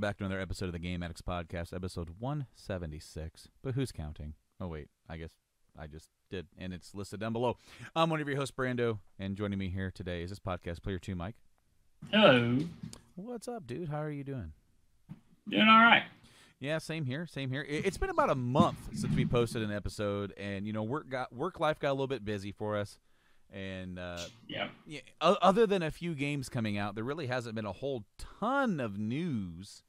back to another episode of the Game Addicts Podcast, episode 176. But who's counting? Oh, wait. I guess I just did, and it's listed down below. I'm one of your hosts, Brando, and joining me here today is this podcast player 2, Mike. Hello. What's up, dude? How are you doing? Doing all right. Yeah, same here. It's been about a month since we posted an episode, and, you know, work life got a little bit busy for us. And yeah, other than a few games coming out, there really hasn't been a whole ton of news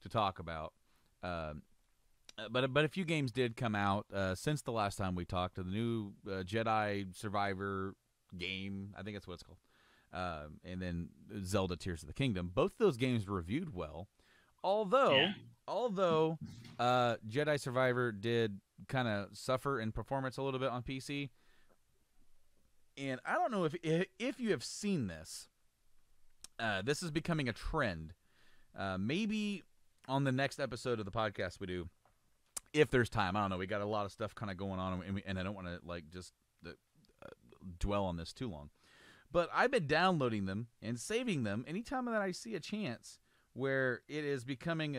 to talk about. But a few games did come out since the last time we talked. The new Jedi Survivor game, I think that's what it's called, and then Zelda Tears of the Kingdom. Both of those games were reviewed well, although Jedi Survivor did kind of suffer in performance a little bit on PC. And I don't know if you have seen this. This is becoming a trend. Maybe on the next episode of the podcast we do, if there's time. I don't know. We got a lot of stuff kind of going on, and I don't want to just dwell on this too long. But I've been downloading them and saving them anytime that I see a chance where it is becoming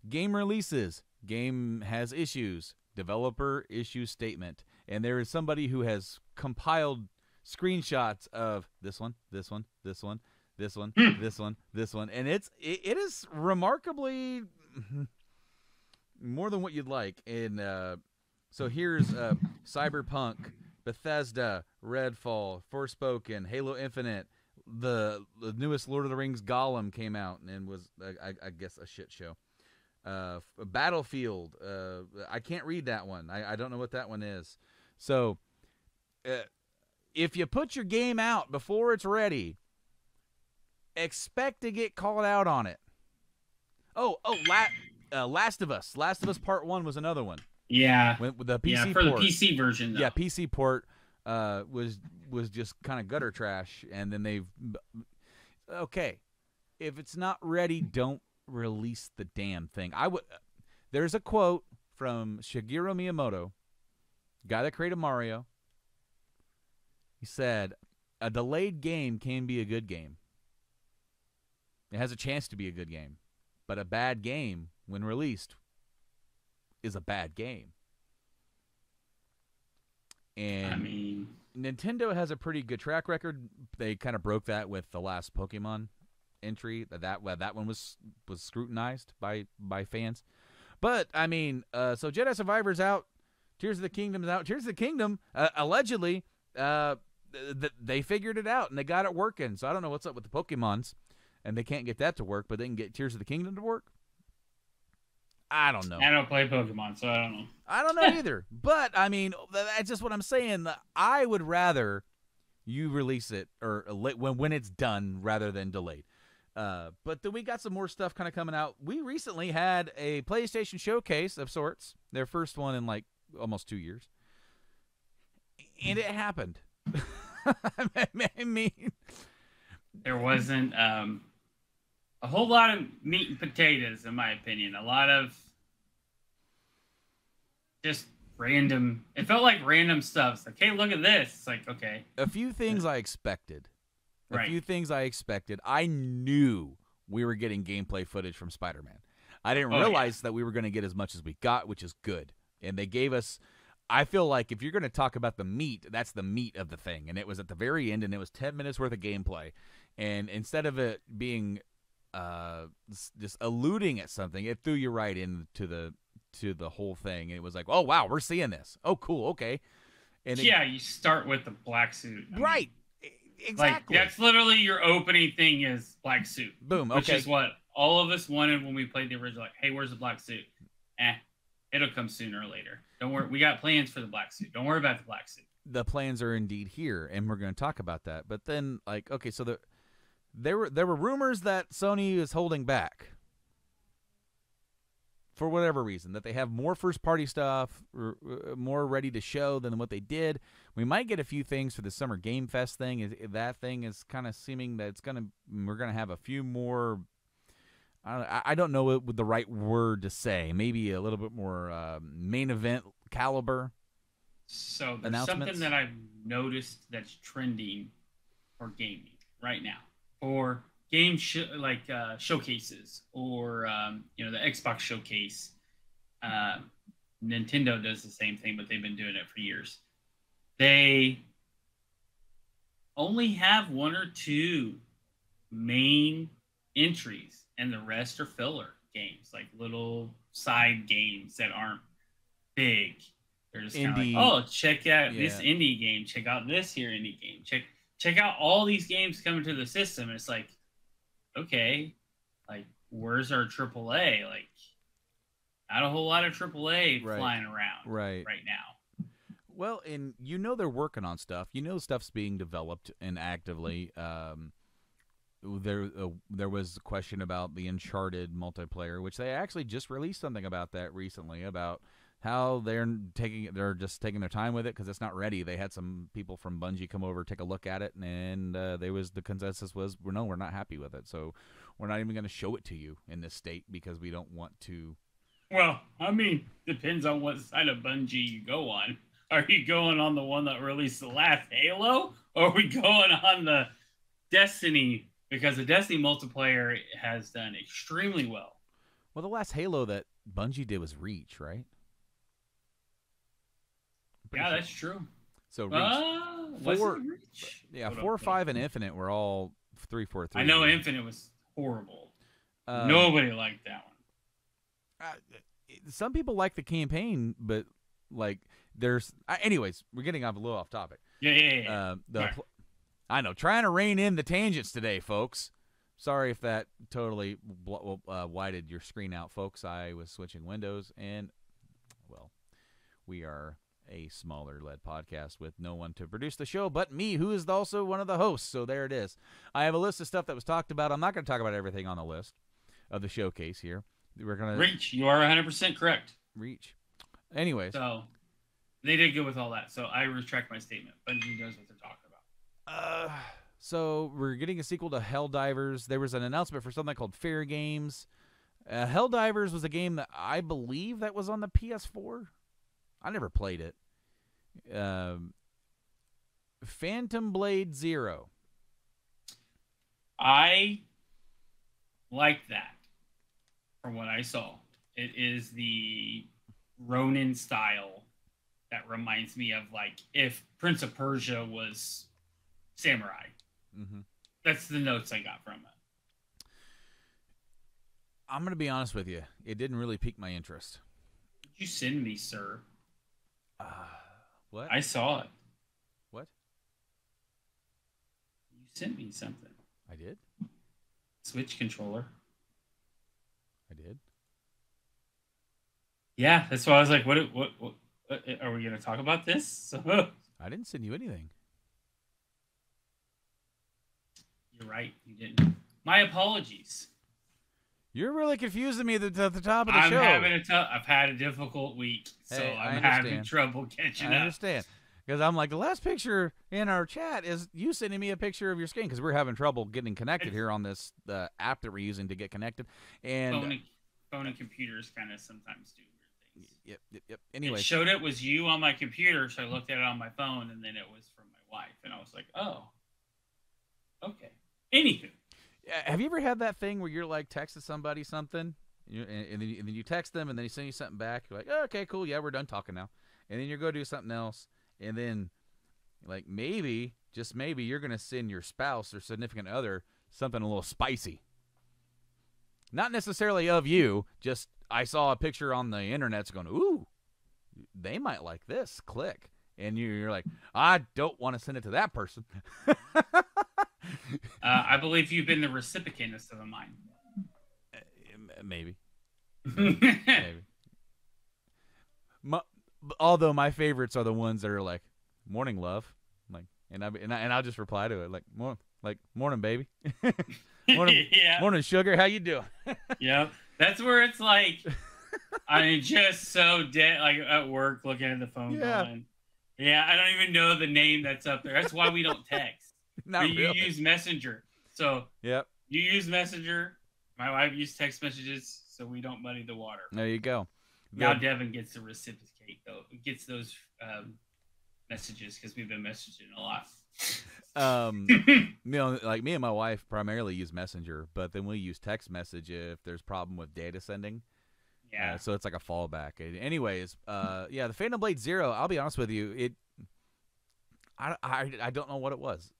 game releases, game has issues, developer issue statement. And there is somebody who has compiled screenshots of this one, this one, this one, this one, this one, this one, and it is remarkably more than what you'd like. And so here's Cyberpunk, Bethesda, Redfall, Forspoken, Halo Infinite. The newest Lord of the Rings Gollum came out and was I guess a shit show. Battlefield. I can't read that one. I don't know what that one is. So, if you put your game out before it's ready, expect to get called out on it. Last of Us. Last of Us Part 1 was another one. Yeah. With the PC for port. the PC version, though. Yeah, PC port was just kind of gutter trash, and then they've... Okay, if it's not ready, don't release the damn thing. There's a quote from Shigeru Miyamoto, guy that created Mario. He said, a delayed game can be a good game. It has a chance to be a good game. But a bad game, when released, is a bad game. And I mean, Nintendo has a pretty good track record. They kind of broke that with the last Pokemon entry. That one was scrutinized by fans. But, I mean, so Jedi Survivor's out. Tears of the Kingdom's out. Tears of the Kingdom, allegedly, they figured it out, and they got it working. So I don't know what's up with the Pokemons, and they can't get that to work, but they can get Tears of the Kingdom to work? I don't know. I don't play Pokemon, so I don't know. I don't know either. But, I mean, that's just what I'm saying. I would rather you release it or when it's done rather than delayed. But then we got some more stuff kind of coming out. We recently had a PlayStation showcase of sorts, their first one in almost 2 years. And it happened. I mean, there wasn't a whole lot of meat and potatoes, in my opinion. A lot of just random. It felt like random stuff. It's like, hey, look at this. It's like, okay. A few things I expected. Right. I knew we were getting gameplay footage from Spider-Man. I didn't realize that we were going to get as much as we got, which is good. And they gave us, I feel like if you're going to talk about the meat, that's the meat of the thing. And it was at the very end, and it was 10 minutes worth of gameplay. And instead of it being just alluding at something, it threw you right into the whole thing. And it was like, oh, wow, we're seeing this. Oh, cool, okay. And you start with the black suit. Right. Exactly. Like, that's literally your opening thing is black suit. Boom, okay. Which is what all of us wanted when we played the original. Like, hey, where's the black suit? It'll come sooner or later. Don't worry. We got plans for the black suit. Don't worry about the black suit. The plans are indeed here, and we're going to talk about that. But then, okay, so there were rumors that Sony is holding back for whatever reason, that they have more first-party stuff, more ready to show than what they did. We might get a few things for the Summer Game Fest thing. That thing is kind of seeming that we're going to have a few more. I don't know what the right word to say. Maybe a little bit more main event caliber. So there's something that I've noticed that's trending for gaming right now. For showcases, or the Xbox showcase. Nintendo does the same thing, but they've been doing it for years. They only have one or two main entries, and the rest are filler games, like little side games that aren't big. They're just kind of like, oh, check out this indie game, check out this here indie game, check out all these games coming to the system. And it's like, okay, like, where's our AAA? Like, not a whole lot of AAA flying around right now. Well, and they're working on stuff. Stuff's being developed and actively. There was a question about the Uncharted multiplayer, which they actually just released something about that recently, about how they're just taking their time with it because it's not ready. They had some people from Bungie come over, take a look at it, and the consensus was, we're not happy with it, so we're not even going to show it to you in this state because we don't want to. Well, I mean, depends on what side of Bungie you go on. Are you going on the one that released the last Halo, or are we going on the Destiny? Because the Destiny multiplayer has done extremely well. Well, the last Halo that Bungie did was Reach, right? Yeah, that's true. So Reach, 4, 5, and Infinite were all 343. I know Infinite was horrible. Nobody liked that one. Some people like the campaign, but like there's. Anyways, we're getting a little off topic. Yeah. I know, trying to rein in the tangents today, folks. Sorry if that totally widened your screen out, folks. I was switching windows, and, well, we are a smaller-led podcast with no one to produce the show but me, who is also one of the hosts, so there it is. I have a list of stuff that was talked about. I'm not going to talk about everything on the list of the showcase here. We're gonna Reach. You are 100% correct. Reach. Anyways. So, they did good with all that, so I retract my statement. Bungie knows what they're talking about. So we're getting a sequel to Helldivers. There was an announcement for something called Fair Games. Helldivers was a game that I believe that was on the PS4. I never played it. Phantom Blade Zero. I like that from what I saw. It is the Ronin style that reminds me of, like, if Prince of Persia was samurai. Mm-hmm. That's the notes I got from it. I'm going to be honest with you. It didn't really pique my interest. Did you send me, sir? What? I saw it. What? You sent me something. I did? Switch controller. I did? Yeah, that's why I was like, what are we going to talk about this? I didn't send you anything. You're right. You didn't. My apologies. You're really confusing me at the top of the show. I've had a difficult week, so I'm having trouble catching up. I understand. Because I'm like, the last picture in our chat is you sending me a picture of your screen because we're having trouble getting connected here on this app that we're using to get connected. And phone and computers kind of sometimes do weird things. Yep. Anyway, it showed it was you on my computer, so I looked at it on my phone, and then it was from my wife, and I was like, oh, okay. Anywho. Have you ever had that thing where you're like texting somebody something, and then you text them, and then they send you something back? You're like, oh, okay, cool, yeah, we're done talking now. And then you go do something else, and then, like, maybe, just maybe, you're going to send your spouse or significant other something a little spicy. Not necessarily of you, just I saw a picture on the internet going, ooh, they might like this, click. And you're like, I don't want to send it to that person. I believe you've been the reciprocantist of mine. Maybe. Maybe. Although my favorites are the ones that are like, "Morning, love," like, and I'll just reply to it like, "Morning, baby." Morning, sugar. How you doing? Yeah, that's where it's like, I'm just so dead, like at work looking at the phone. Going, yeah, I don't even know the name that's up there. That's why we don't text. You use Messenger. So yep. You use Messenger. My wife used text messages, so we don't muddy the water. There you go. Now Devin gets to reciprocate, though. Gets those messages because we've been messaging a lot. Like me and my wife primarily use Messenger, but then we use text message if there's problem with data sending. Yeah. So it's like a fallback. Anyways, the Phantom Blade Zero. I'll be honest with you, I don't know what it was.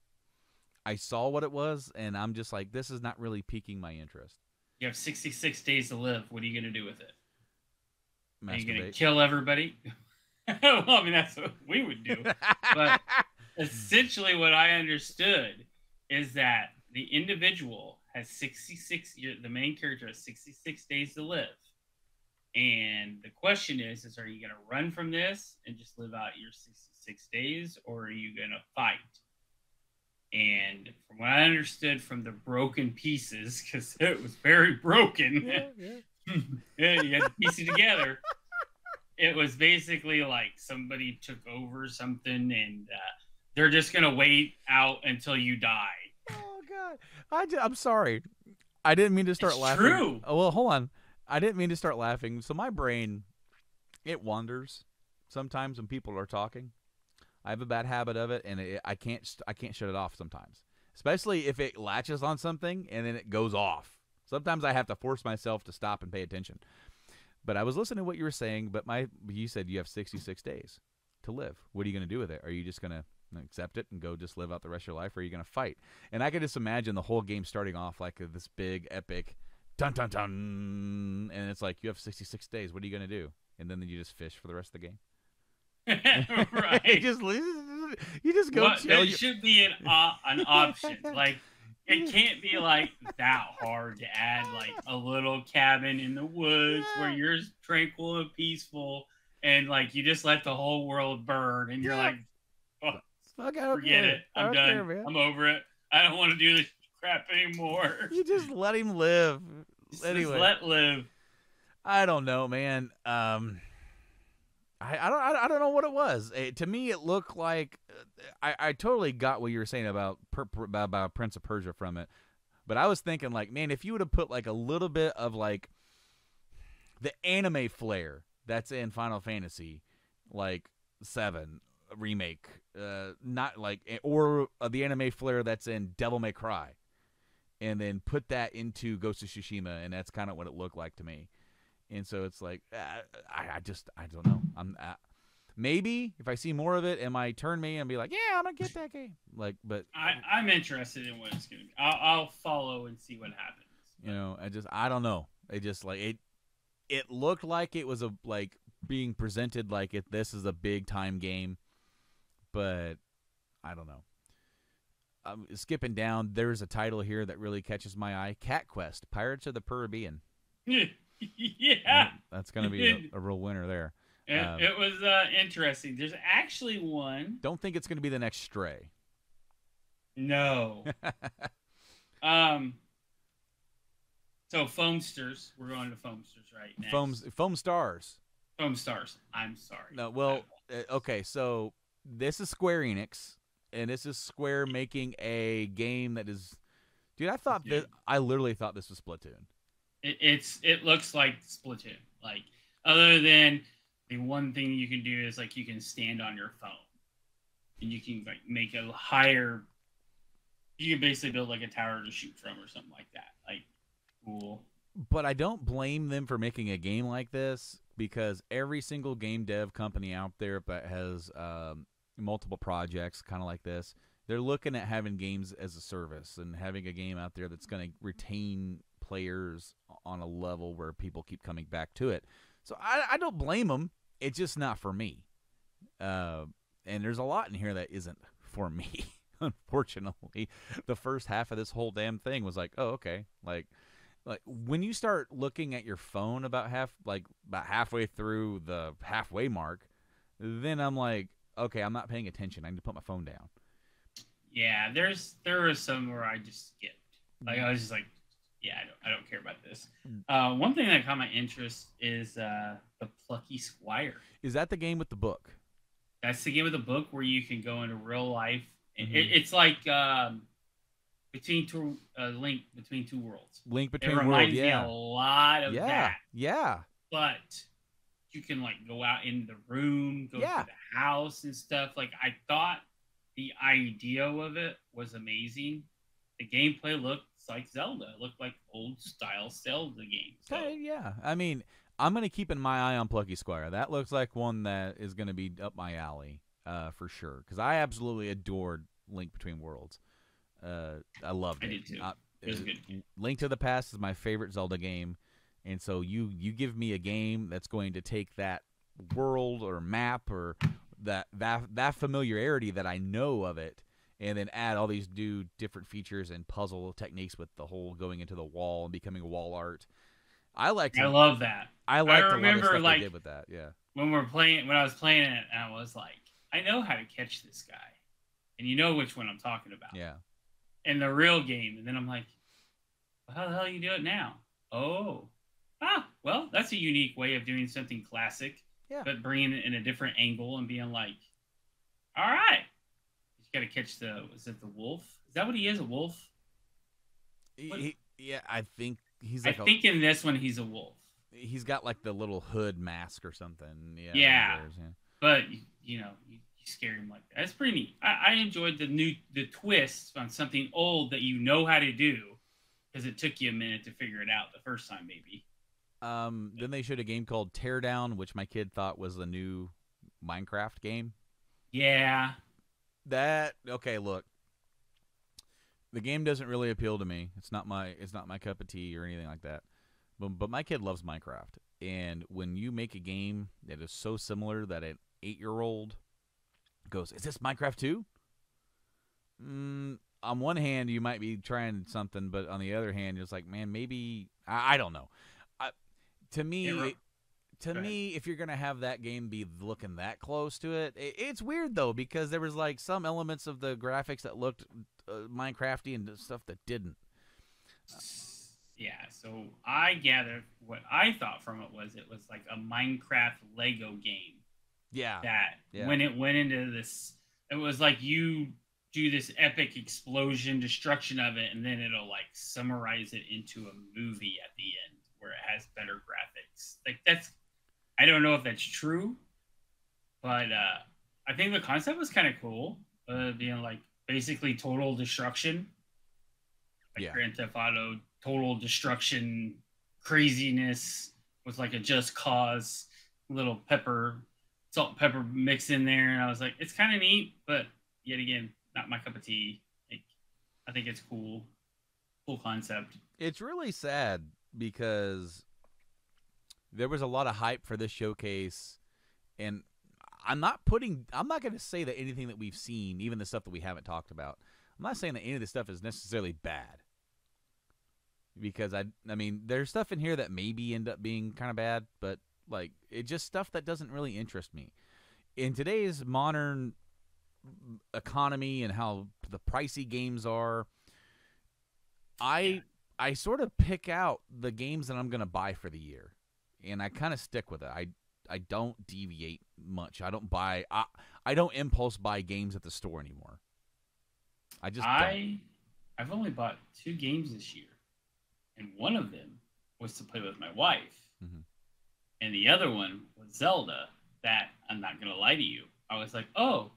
I saw what it was, and I'm just like, this is not really piquing my interest. You have 66 days to live. What are you going to do with it? Masturbate. Are you going to kill everybody? Well, I mean, that's what we would do. But essentially what I understood is that the individual has 66, the main character has 66 days to live. And the question is are you going to run from this and just live out your 66 days, or are you going to fight? And from what I understood from the broken pieces, because it was very broken, you had to piece it together. It was basically like somebody took over something, and they're just going to wait out until you die. Oh, God. I'm sorry. I didn't mean to start laughing. True. Oh, well, hold on. I didn't mean to start laughing. So my brain, it wanders sometimes when people are talking. I have a bad habit of it, and I can't shut it off sometimes, especially if it latches on something and then it goes off. Sometimes I have to force myself to stop and pay attention. But I was listening to what you were saying, but you said you have 66 days to live. What are you going to do with it? Are you just going to accept it and go just live out the rest of your life, or are you going to fight? And I could just imagine the whole game starting off like this big, epic, dun, dun, dun, and it's like, you have 66 days. What are you going to do? And then you just fish for the rest of the game. Right. you just go chill. There should be an option. Like, it can't be like that hard to add like a little cabin in the woods where you're tranquil and peaceful, and like you just let the whole world burn, and you're like, oh, forget it. I'm done. Care, I'm over it. I don't want to do this crap anymore. You just let him live. Anyway, just let live. I don't know, man. I don't know what it was. To me, it looked like I totally got what you were saying about Prince of Persia from it, but I was thinking like, man, if you would have put like a little bit of like the anime flair that's in Final Fantasy, like 7 remake, not like, or the anime flair that's in Devil May Cry, and then put that into Ghost of Tsushima, and that's kind of what it looked like to me. And so it's like, I don't know. Maybe if I see more of it, it might turn me and be like, yeah, I'm gonna get that game. Like, but I'm interested in what it's gonna be. I'll follow and see what happens. You know, I don't know. It just like it looked like it was like being presented like this is a big time game, but I don't know. Skipping down, there's a title here that really catches my eye: Cat Quest: Pirates of the Caribbean. Yeah, that's gonna be a real winner there. It was interesting. There's actually one. Don't think it's gonna be the next Stray. No. So Foamsters, we're going to Foamsters right now. Foam Stars. Foam Stars. I'm sorry. No, well, okay. So this is Square Enix, and this is Square making a game that is, dude. I literally thought this was Splatoon. It looks like Splatoon. Like, other than the one thing you can do is like you can stand on your phone, and you can like make a higher. You can basically build like a tower to shoot from or something like that. Like, cool. But I don't blame them for making a game like this, because every single game dev company out there that has multiple projects kind of like this, they're looking at having games as a service and having a game out there that's going to retain players on a level where people keep coming back to it. So I don't blame them. It's just not for me. And there's a lot in here that isn't for me. Unfortunately, the first half of this whole damn thing was like, oh, okay. Like when you start looking at your phone about halfway through the halfway mark, then I'm like, okay, I'm not paying attention. I need to put my phone down. Yeah, there was some where I just skipped. Like, I was just like, yeah, I don't care about this. One thing that caught my interest is the Plucky Squire. Is that the game with the book? That's the game with the book where you can go into real life. Mm-hmm. It's like Link between two worlds. Link between worlds. It reminds me a lot of that. Yeah. But you can like go out in the room, go to the house and stuff. Like I thought the idea of it was amazing. The gameplay looked like Zelda. It looked like old style Zelda games. So. Okay, yeah. I mean, I'm gonna keep in my eye on Plucky Squire. That looks like one that is gonna be up my alley, for sure. Because I absolutely adored Link Between Worlds. I loved it. I did too. It was good. Link to the Past is my favorite Zelda game, and so you give me a game that's going to take that world or map or that familiarity that I know of it, and then add all these new different features and puzzle techniques with the whole going into the wall and becoming wall art. I love that. I remember a lot of stuff they did with that. Yeah. When I was playing it, I was like, I know how to catch this guy, and you know which one I'm talking about. Yeah. In the real game, and then I'm like, well, how the hell do you do it now? Well, that's a unique way of doing something classic, but bringing it in a different angle and being like, all right, you got to catch is it the wolf? Is that what he is, a wolf? Yeah, I think he's like I think in this one he's a wolf. He's got like the little hood mask or something. Yeah. But you scare him like that. It's pretty neat. I enjoyed the twist on something old that you know how to do, because it took you a minute to figure it out the first time, maybe. Then they showed a game called Teardown, which my kid thought was the new Minecraft game. Yeah. Look. The game doesn't really appeal to me. It's not my cup of tea or anything like that. But my kid loves Minecraft. And when you make a game that is so similar that an 8-year-old goes, is this Minecraft 2? On one hand, you might be trying something, but on the other hand, it's like, man, maybe I don't know. To me, if you're gonna have that game be looking that close to it, it's weird though, because there was like some elements of the graphics that looked Minecrafty and stuff that didn't. Yeah, so I gathered what I thought from it was like a Minecraft Lego game. Yeah. When it went into this, it was like you do this epic explosion, destruction of it, and then it'll like summarize it into a movie at the end where it has better graphics. Like I don't know if that's true, but I think the concept was kind of cool. Being like basically total destruction. Like Grand Theft Auto, total destruction, craziness with like a Just Cause little salt and pepper mix in there, and I was like, it's kind of neat, but yet again, not my cup of tea. Like, I think it's cool concept. It's really sad because there was a lot of hype for this showcase, and I'm not going to say that anything that we've seen, even the stuff that we haven't talked about, I'm not saying that any of this stuff is necessarily bad. Because I mean, there's stuff in here that maybe end up being kind of bad, but like it's just stuff that doesn't really interest me. In today's modern economy and how the pricey games are, I sort of pick out the games that I'm going to buy for the year, and I kind of stick with it. I don't deviate much. I don't buy. I don't impulse buy games at the store anymore. I've only bought 2 games this year. And one of them was to play with my wife. Mm-hmm. And the other one was Zelda, that, I'm not going to lie to you, I was like, oh,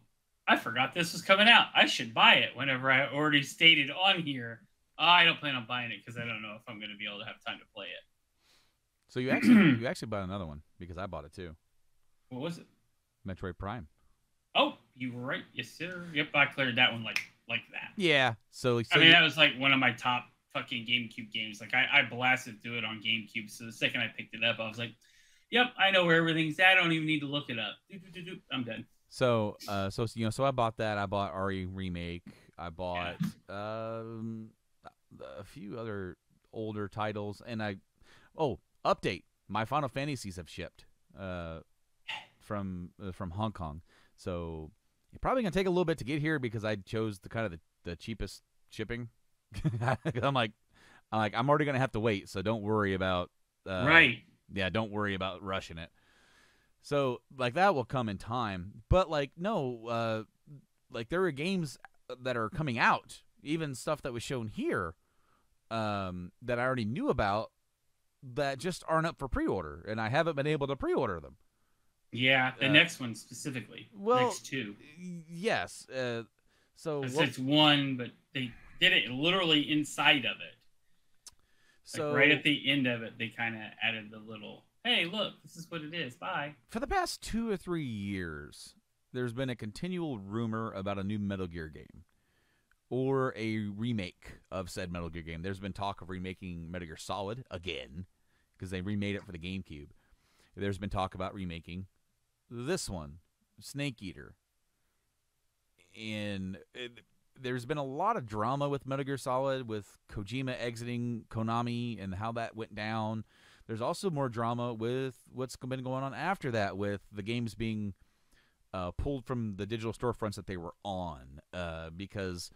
I forgot this was coming out. I should buy it, whenever I already stated on here, I don't plan on buying it because I don't know if I'm going to be able to have time to play it. So you actually bought another one, because I bought it too. What was it? Metroid Prime. Oh, you were right. Yes, sir. Yep, I cleared that one like that. Yeah. So that was like one of my top fucking GameCube games. Like I blasted through it on GameCube. So the second I picked it up, I was like, "Yep, I know where everything's at. I don't even need to look it up. I'm done." So I bought that. I bought RE Remake. I bought a few other older titles, and update. My Final Fantasies have shipped from Hong Kong. So you're probably gonna take a little bit to get here because I chose the cheapest shipping. I'm already gonna have to wait, so don't worry about right. Yeah, don't worry about rushing it. So like that will come in time, but like no, like there are games that are coming out, even stuff that was shown here, that I already knew about, that just aren't up for pre-order, and I haven't been able to pre-order them. Yeah, the next one specifically. Well, next two. Yes. So it's one, but they did it literally inside of it. So like right at the end of it, they kind of added the little, hey, look, this is what it is. Bye. For the past 2 or 3 years, there's been a continual rumor about a new Metal Gear game or a remake of said Metal Gear game. There's been talk of remaking Metal Gear Solid again because they remade it for the GameCube. There's been talk about remaking this one, Snake Eater. And there's been a lot of drama with Metal Gear Solid, with Kojima exiting Konami and how that went down. There's also more drama with what's been going on after that, with the games being pulled from the digital storefronts that they were on, because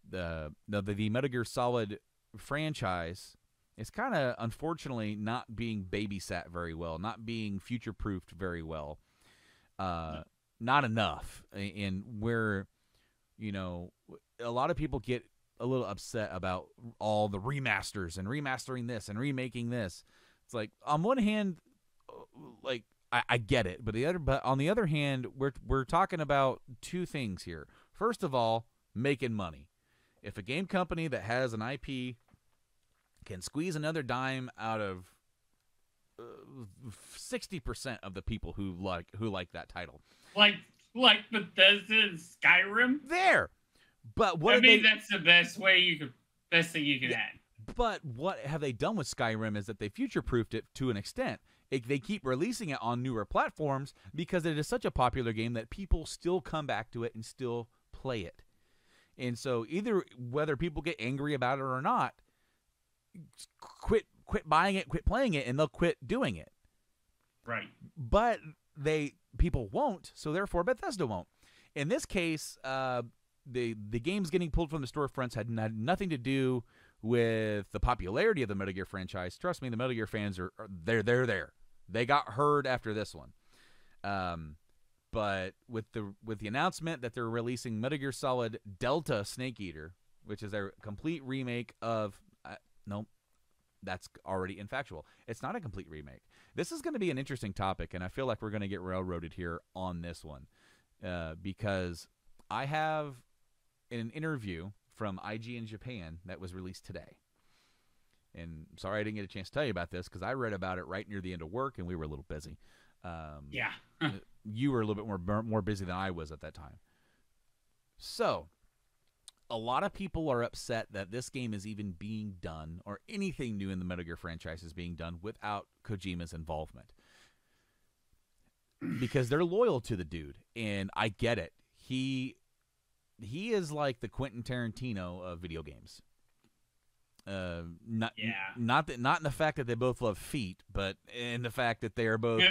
the Metal Gear Solid franchise is kind of, unfortunately, not being babysat very well, not being future-proofed very well, not enough. And where, you know, a lot of people get a little upset about all the remasters and remastering this and remaking this. It's like, on one hand, like, I get it, but on the other hand, we're talking about two things here. First of all, making money. If a game company that has an IP can squeeze another dime out of 60% of the people who like that title, like Bethesda and Skyrim, there. But what that's the best thing you could add. But what have they done with Skyrim is that they future-proofed it to an extent. They keep releasing it on newer platforms because it is such a popular game that people still come back to it and still play it. And so either whether people get angry about it or not, quit buying it, quit playing it, and they'll quit doing it. Right. But people won't, so therefore Bethesda won't. In this case, the games getting pulled from the storefronts had nothing to do with the popularity of the Metal Gear franchise. Trust me, the Metal Gear fans are they're there. They got heard after this one. But with the announcement that they're releasing Metal Gear Solid Delta Snake Eater, which is their complete remake of no, that's already infactual. It's not a complete remake. This is going to be an interesting topic, and I feel like we're going to get railroaded here on this one, because I have an interview from IGN Japan that was released today. And sorry I didn't get a chance to tell you about this because I read about it right near the end of work, and we were a little busy. Yeah. You were a little bit more busy than I was at that time. So, a lot of people are upset that this game is even being done, or anything new in the Metal Gear franchise is being done without Kojima's involvement. Because they're loyal to the dude, and I get it. He is like the Quentin Tarantino of video games. Not in the fact that they both love feet, but in the fact that they are both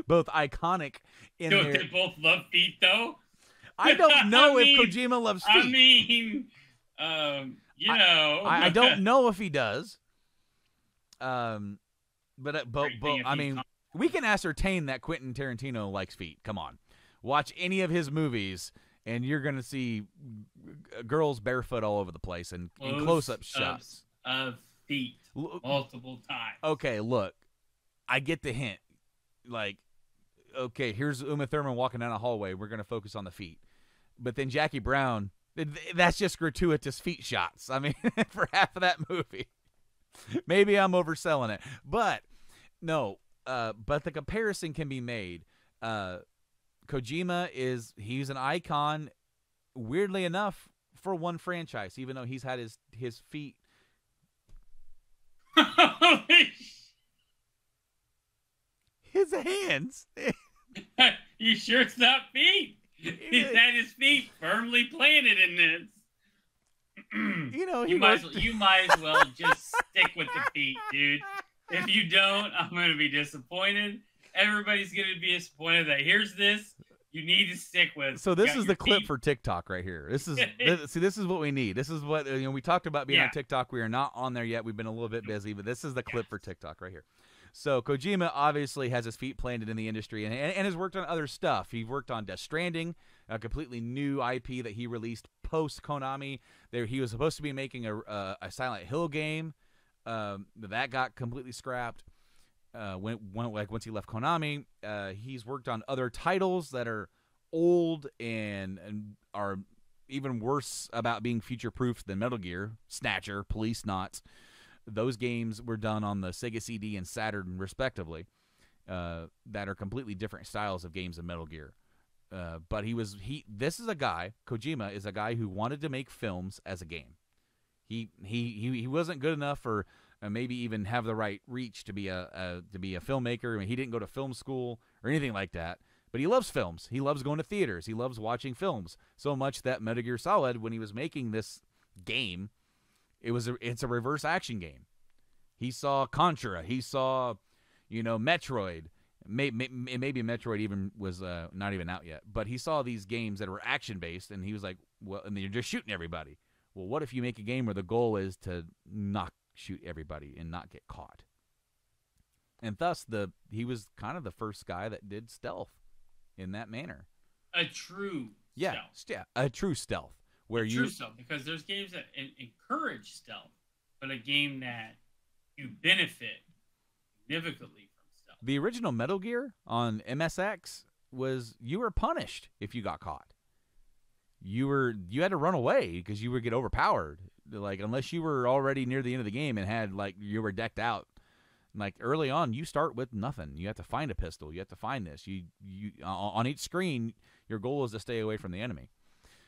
both iconic. Don't they both love feet though? I don't know if Kojima loves feet. I mean, I don't know if he does. But I mean, we can ascertain that Quentin Tarantino likes feet. Come on, watch any of his movies, and you're gonna see girls barefoot all over the place and close-up shots of feet multiple times. Okay, look, I get the hint. Like, okay, here's Uma Thurman walking down a hallway. We're gonna focus on the feet, but then Jackie Brown. That's just gratuitous feet shots. I mean, for half of that movie. Maybe I'm overselling it, but no. But the comparison can be made. Kojima he's an icon, weirdly enough, for one franchise, even though he's had his feet. His hands. You sure it's not feet? He's had his feet firmly planted in this. You might as well just stick with the feet, dude. If you don't, I'm going to be disappointed. Everybody's going to be disappointed that here's this. You need to stick with. So this is the clip for TikTok right here. This is this is what we need. This is what we talked about being on TikTok. We are not on there yet. We've been a little bit busy, but this is the clip for TikTok right here. So Kojima obviously has his feet planted in the industry and has worked on other stuff. He worked on Death Stranding, a completely new IP that he released post Konami. He was supposed to be making a Silent Hill game. That got completely scrapped. Once he left Konami, he's worked on other titles that are old and are even worse about being future-proofed than Metal Gear, Snatcher, Police Knots. Those games were done on the Sega CD and Saturn, respectively, that are completely different styles of games than Metal Gear. But this is a guy, Kojima is a guy who wanted to make films as a game. He wasn't good enough or maybe even have the right reach to be a filmmaker. I mean, he didn't go to film school or anything like that. But he loves films. He loves going to theaters. He loves watching films so much that Metal Gear Solid, when he was making this game, it's a reverse action game. He saw Contra. He saw, Metroid. Maybe Metroid even was not even out yet. But he saw these games that were action based, and he was like, well, and you're just shooting everybody. Well, what if you make a game where the goal is to not shoot everybody and not get caught? And thus, he was kind of the first guy that did stealth in that manner. A true stealth. Yeah, a true stealth. True stealth, because there's games that encourage stealth, but a game that you benefit significantly from stealth. The original Metal Gear on MSX was you were punished if you got caught. You had to run away because you would get overpowered. Like, unless you were already near the end of the game and had, like, you were decked out. Like, early on, you start with nothing. You have to find a pistol. You have to find this. You on each screen, your goal is to stay away from the enemy.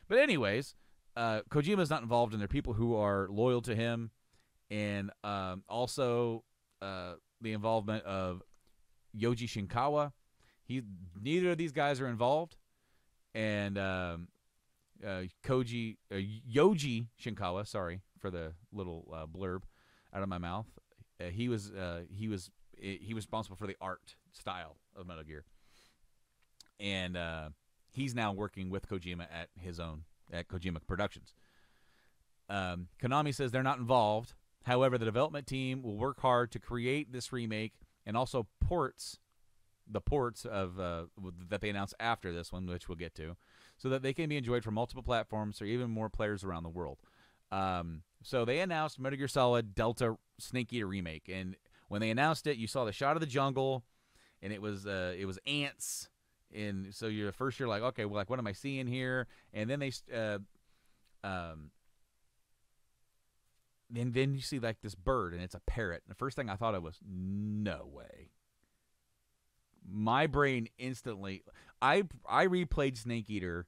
But anyways, Kojima's not involved, and there are people who are loyal to him, and also the involvement of Yoji Shinkawa. Neither of these guys are involved, and Yoji Shinkawa. Sorry for the little blurb out of my mouth. He was responsible for the art style of Metal Gear, and he's now working with Kojima at Kojima Productions. Konami says they're not involved. However, the development team will work hard to create this remake and also the ports of that they announced after this one, which we'll get to, so that they can be enjoyed from multiple platforms or even more players around the world. So they announced Metal Gear Solid Delta Snake Eater remake, and when they announced it, you saw the shot of the jungle, and it was ants, and so you're like, okay, well, like, what am I seeing here? And then then you see like this bird, and it's a parrot. And the first thing I thought of was, no way. My brain instantly, I replayed Snake Eater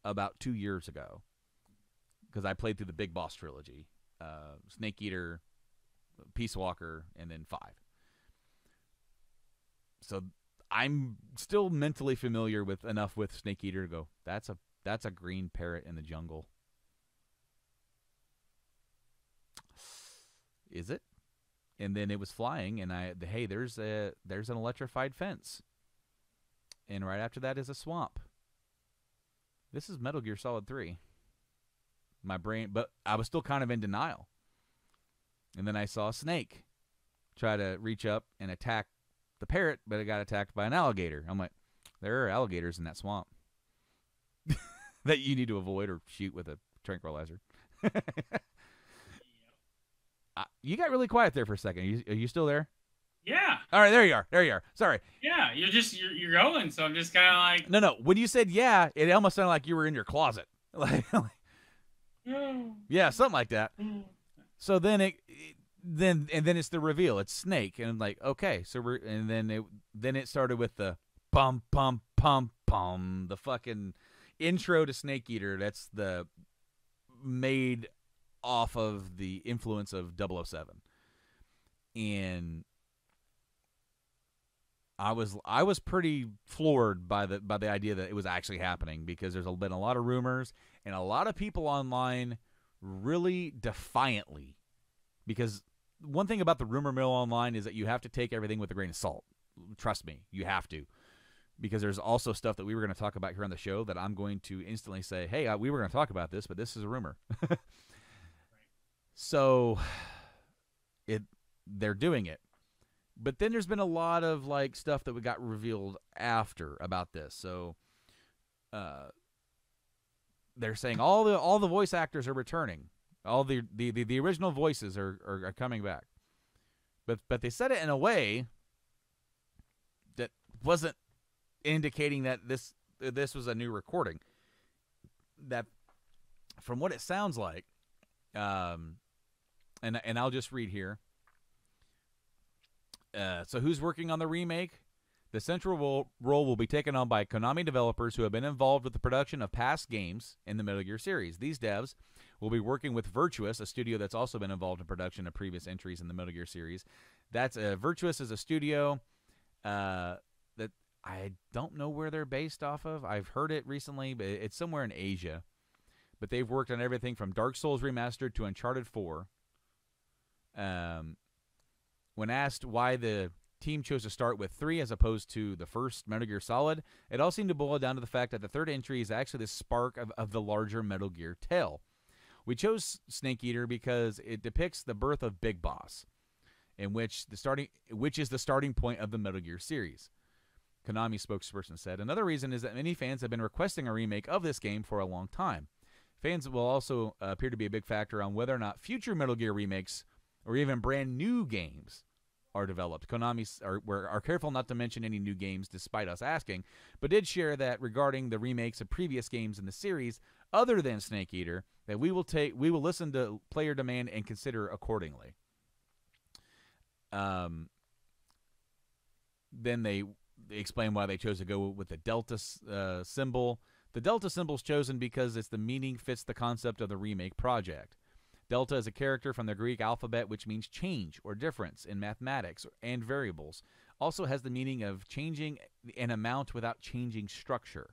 about 2 years ago, because I played through the Big Boss trilogy, Snake Eater, Peace Walker, and then 5. So I'm still mentally familiar with enough with Snake Eater to go, that's a green parrot in the jungle. Is it? And then it was flying, and hey, there's an electrified fence, and right after that is a swamp. This is Metal Gear Solid 3. My brain, but I was still kind of in denial. And then I saw a snake try to reach up and attack the parrot, but it got attacked by an alligator. I'm like, there are alligators in that swamp that you need to avoid or shoot with a tranquilizer. You got really quiet there for a second. Are you still there? Yeah. All right, there you are. Sorry. Yeah, you're going, so I'm just kind of like. No. When you said yeah, it almost sounded like you were in your closet. Yeah, something like that. So then it's the reveal. It's Snake, and I'm like, okay. So then it started with the pum pum pum pum, the fucking intro to Snake Eater. That's the made off of the influence of 007, and I was pretty floored by the idea that it was actually happening, because there's been a lot of rumors and a lot of people online really defiantly, because one thing about the rumor mill online is that you have to take everything with a grain of salt. Trust me, you have to, because there's also stuff that we were going to talk about here on the show that I'm going to instantly say, hey, we were going to talk about this, but this is a rumor. So they're doing it. But then there's been a lot of like stuff that we got revealed after about this. So they're saying all the voice actors are returning. All the original voices are coming back. But they said it in a way that wasn't indicating that this was a new recording. That, from what it sounds like, and I'll just read here. So who's working on the remake? The central role will be taken on by Konami developers who have been involved with the production of past games in the Metal Gear series. These devs will be working with Virtuous, a studio that's also been involved in production of previous entries in the Metal Gear series. That's Virtuous is a studio that I don't know where they're based off of. I've heard it recently, but it's somewhere in Asia. But they've worked on everything from Dark Souls Remastered to Uncharted 4. When asked why the team chose to start with 3 as opposed to the first Metal Gear Solid, it all seemed to boil down to the fact that the third entry is actually the spark of the larger Metal Gear tale. We chose Snake Eater because it depicts the birth of Big Boss, which is the starting point of the Metal Gear series. Konami spokesperson said. Another reason is that many fans have been requesting a remake of this game for a long time. Fans will also appear to be a big factor on whether or not future Metal Gear remakes or even brand new games are developed. Konami are careful not to mention any new games despite us asking, but did share that regarding the remakes of previous games in the series other than Snake Eater, that we will listen to player demand and consider accordingly. Then they explain why they chose to go with the Delta symbol. The Delta symbol is chosen because the meaning fits the concept of the remake project. Delta is a character from the Greek alphabet, which means change or difference in mathematics and variables. Also has the meaning of changing an amount without changing structure.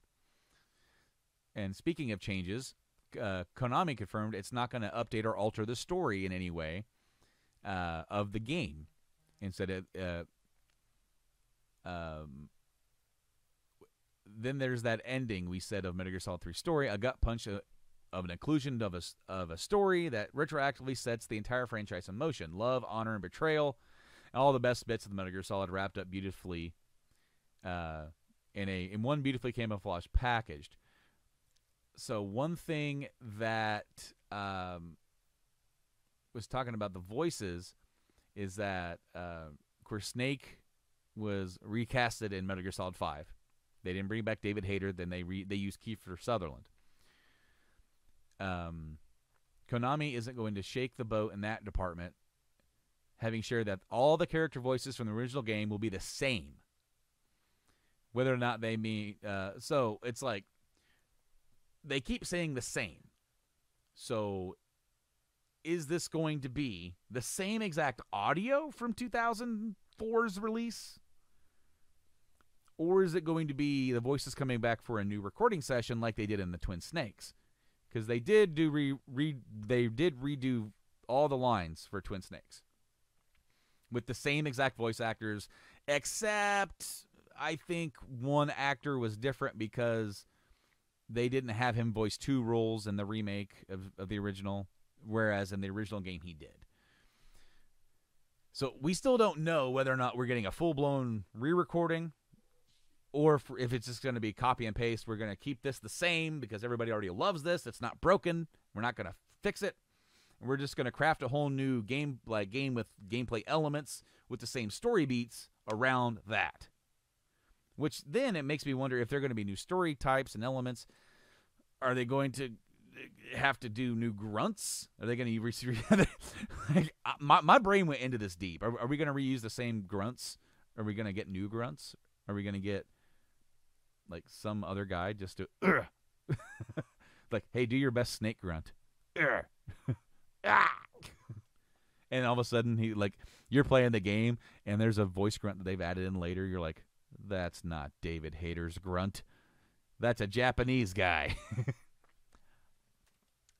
And speaking of changes, Konami confirmed it's not going to update or alter the story in any way of the game. Instead, then there's that ending we said of Metal Gear Solid 3 story, a gut punch of an inclusion of a story that retroactively sets the entire franchise in motion. Love, honor, and betrayal, and all the best bits of the Metal Gear Solid wrapped up beautifully in one beautifully camouflaged packaged. So one thing that was talking about the voices is that of course Snake was recasted in Metal Gear Solid 5. They didn't bring back David Hayter. Then they used Kiefer Sutherland. Konami isn't going to shake the boat in that department, having shared that all the character voices from the original game will be the same. Whether or not they mean... so it's like they keep saying the same. So is this going to be the same exact audio from 2004's release? Or is it going to be the voices coming back for a new recording session like they did in the Twin Snakes? Because they did redo all the lines for Twin Snakes with the same exact voice actors, except I think one actor was different because they didn't have him voice 2 roles in the remake of the original, whereas in the original game he did. So we still don't know whether or not we're getting a full-blown re-recording, or if it's just going to be copy and paste. We're going to keep this the same because everybody already loves this. It's not broken. We're not going to fix it. We're just going to craft a whole new game with gameplay elements with the same story beats around that. Which then it makes me wonder if they're going to be new story types and elements. Are they going to have to do new grunts? Are they going to my brain went into this deep. Are we going to reuse the same grunts? Are we going to get new grunts? Are we going to get like some other guy just to like, hey, do your best snake grunt. And all of a sudden you're playing the game and there's a voice grunt that they've added in later. You're like, that's not David Hayter's grunt. That's a Japanese guy.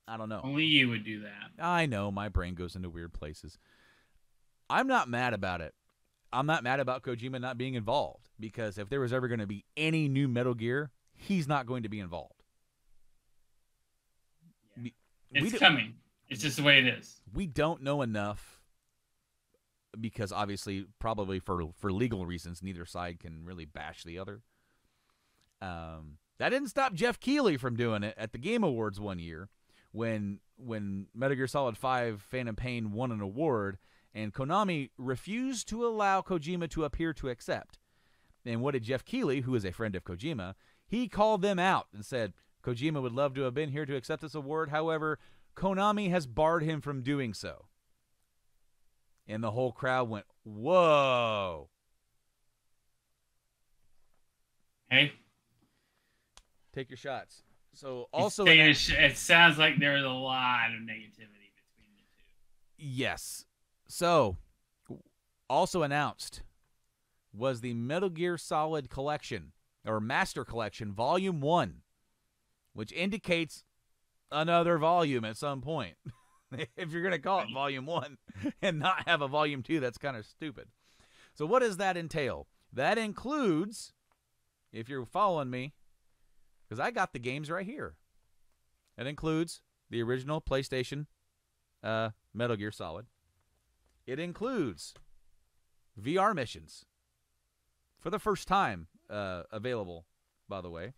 I don't know. Only you would do that. I know. My brain goes into weird places. I'm not mad about it. I'm not mad about Kojima not being involved, because if there was ever going to be any new Metal Gear, he's not going to be involved. Yeah. It's coming. It's just the way it is. We don't know enough because obviously, probably for legal reasons, neither side can really bash the other. That didn't stop Jeff Keighley from doing it at the Game Awards one year when when Metal Gear Solid 5 Phantom Pain won an award, and Konami refused to allow Kojima to appear to accept. And what did Jeff Keighley, who is a friend of Kojima, he called them out and said, Kojima would love to have been here to accept this award. However, Konami has barred him from doing so. And the whole crowd went, whoa. Hey. Take your shots. So also, it sounds like there's a lot of negativity between the two. Yes. So, also announced was the Metal Gear Solid Collection, or Master Collection, Volume 1, which indicates another volume at some point. If you're going to call it Volume 1 and not have a Volume 2, that's kind of stupid. So what does that entail? That includes, if you're following me, because I got the games right here. That includes the original PlayStation Metal Gear Solid. It includes VR missions for the first time available, by the way.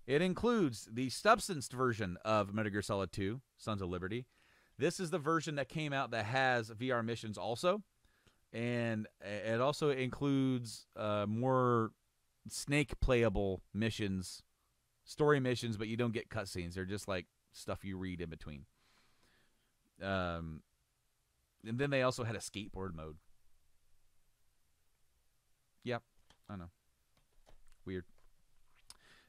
It includes the substanced version of Metal Gear Solid 2, Sons of Liberty. This is the version that came out that has VR missions also. And it also includes more Snake playable missions, story missions, but you don't get cutscenes. They're just like stuff you read in between. And then they also had a skateboard mode. Yep, I know. Weird.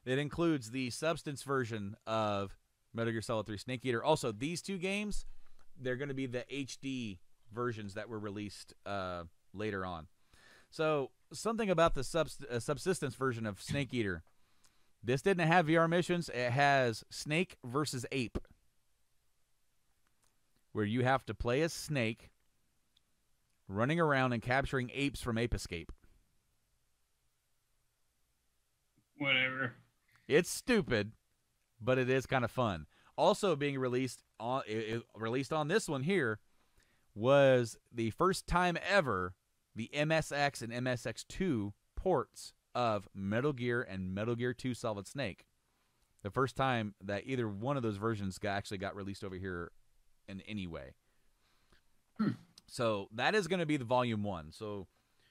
It includes the substance version of Metal Gear Solid 3 Snake Eater. Also, these two games, they're going to be the HD versions that were released later on. So, something about the subsistence version of Snake Eater. This didn't have VR missions. It has Snake versus Ape, where you have to play as Snake running around and capturing apes from Ape Escape. Whatever. It's stupid, but it is kind of fun. Also being released on this one here was the first time ever the MSX and MSX2 ports of Metal Gear and Metal Gear 2 Solid Snake. The first time that either one of those versions actually got released over here in any way. So that is going to be the Volume 1. So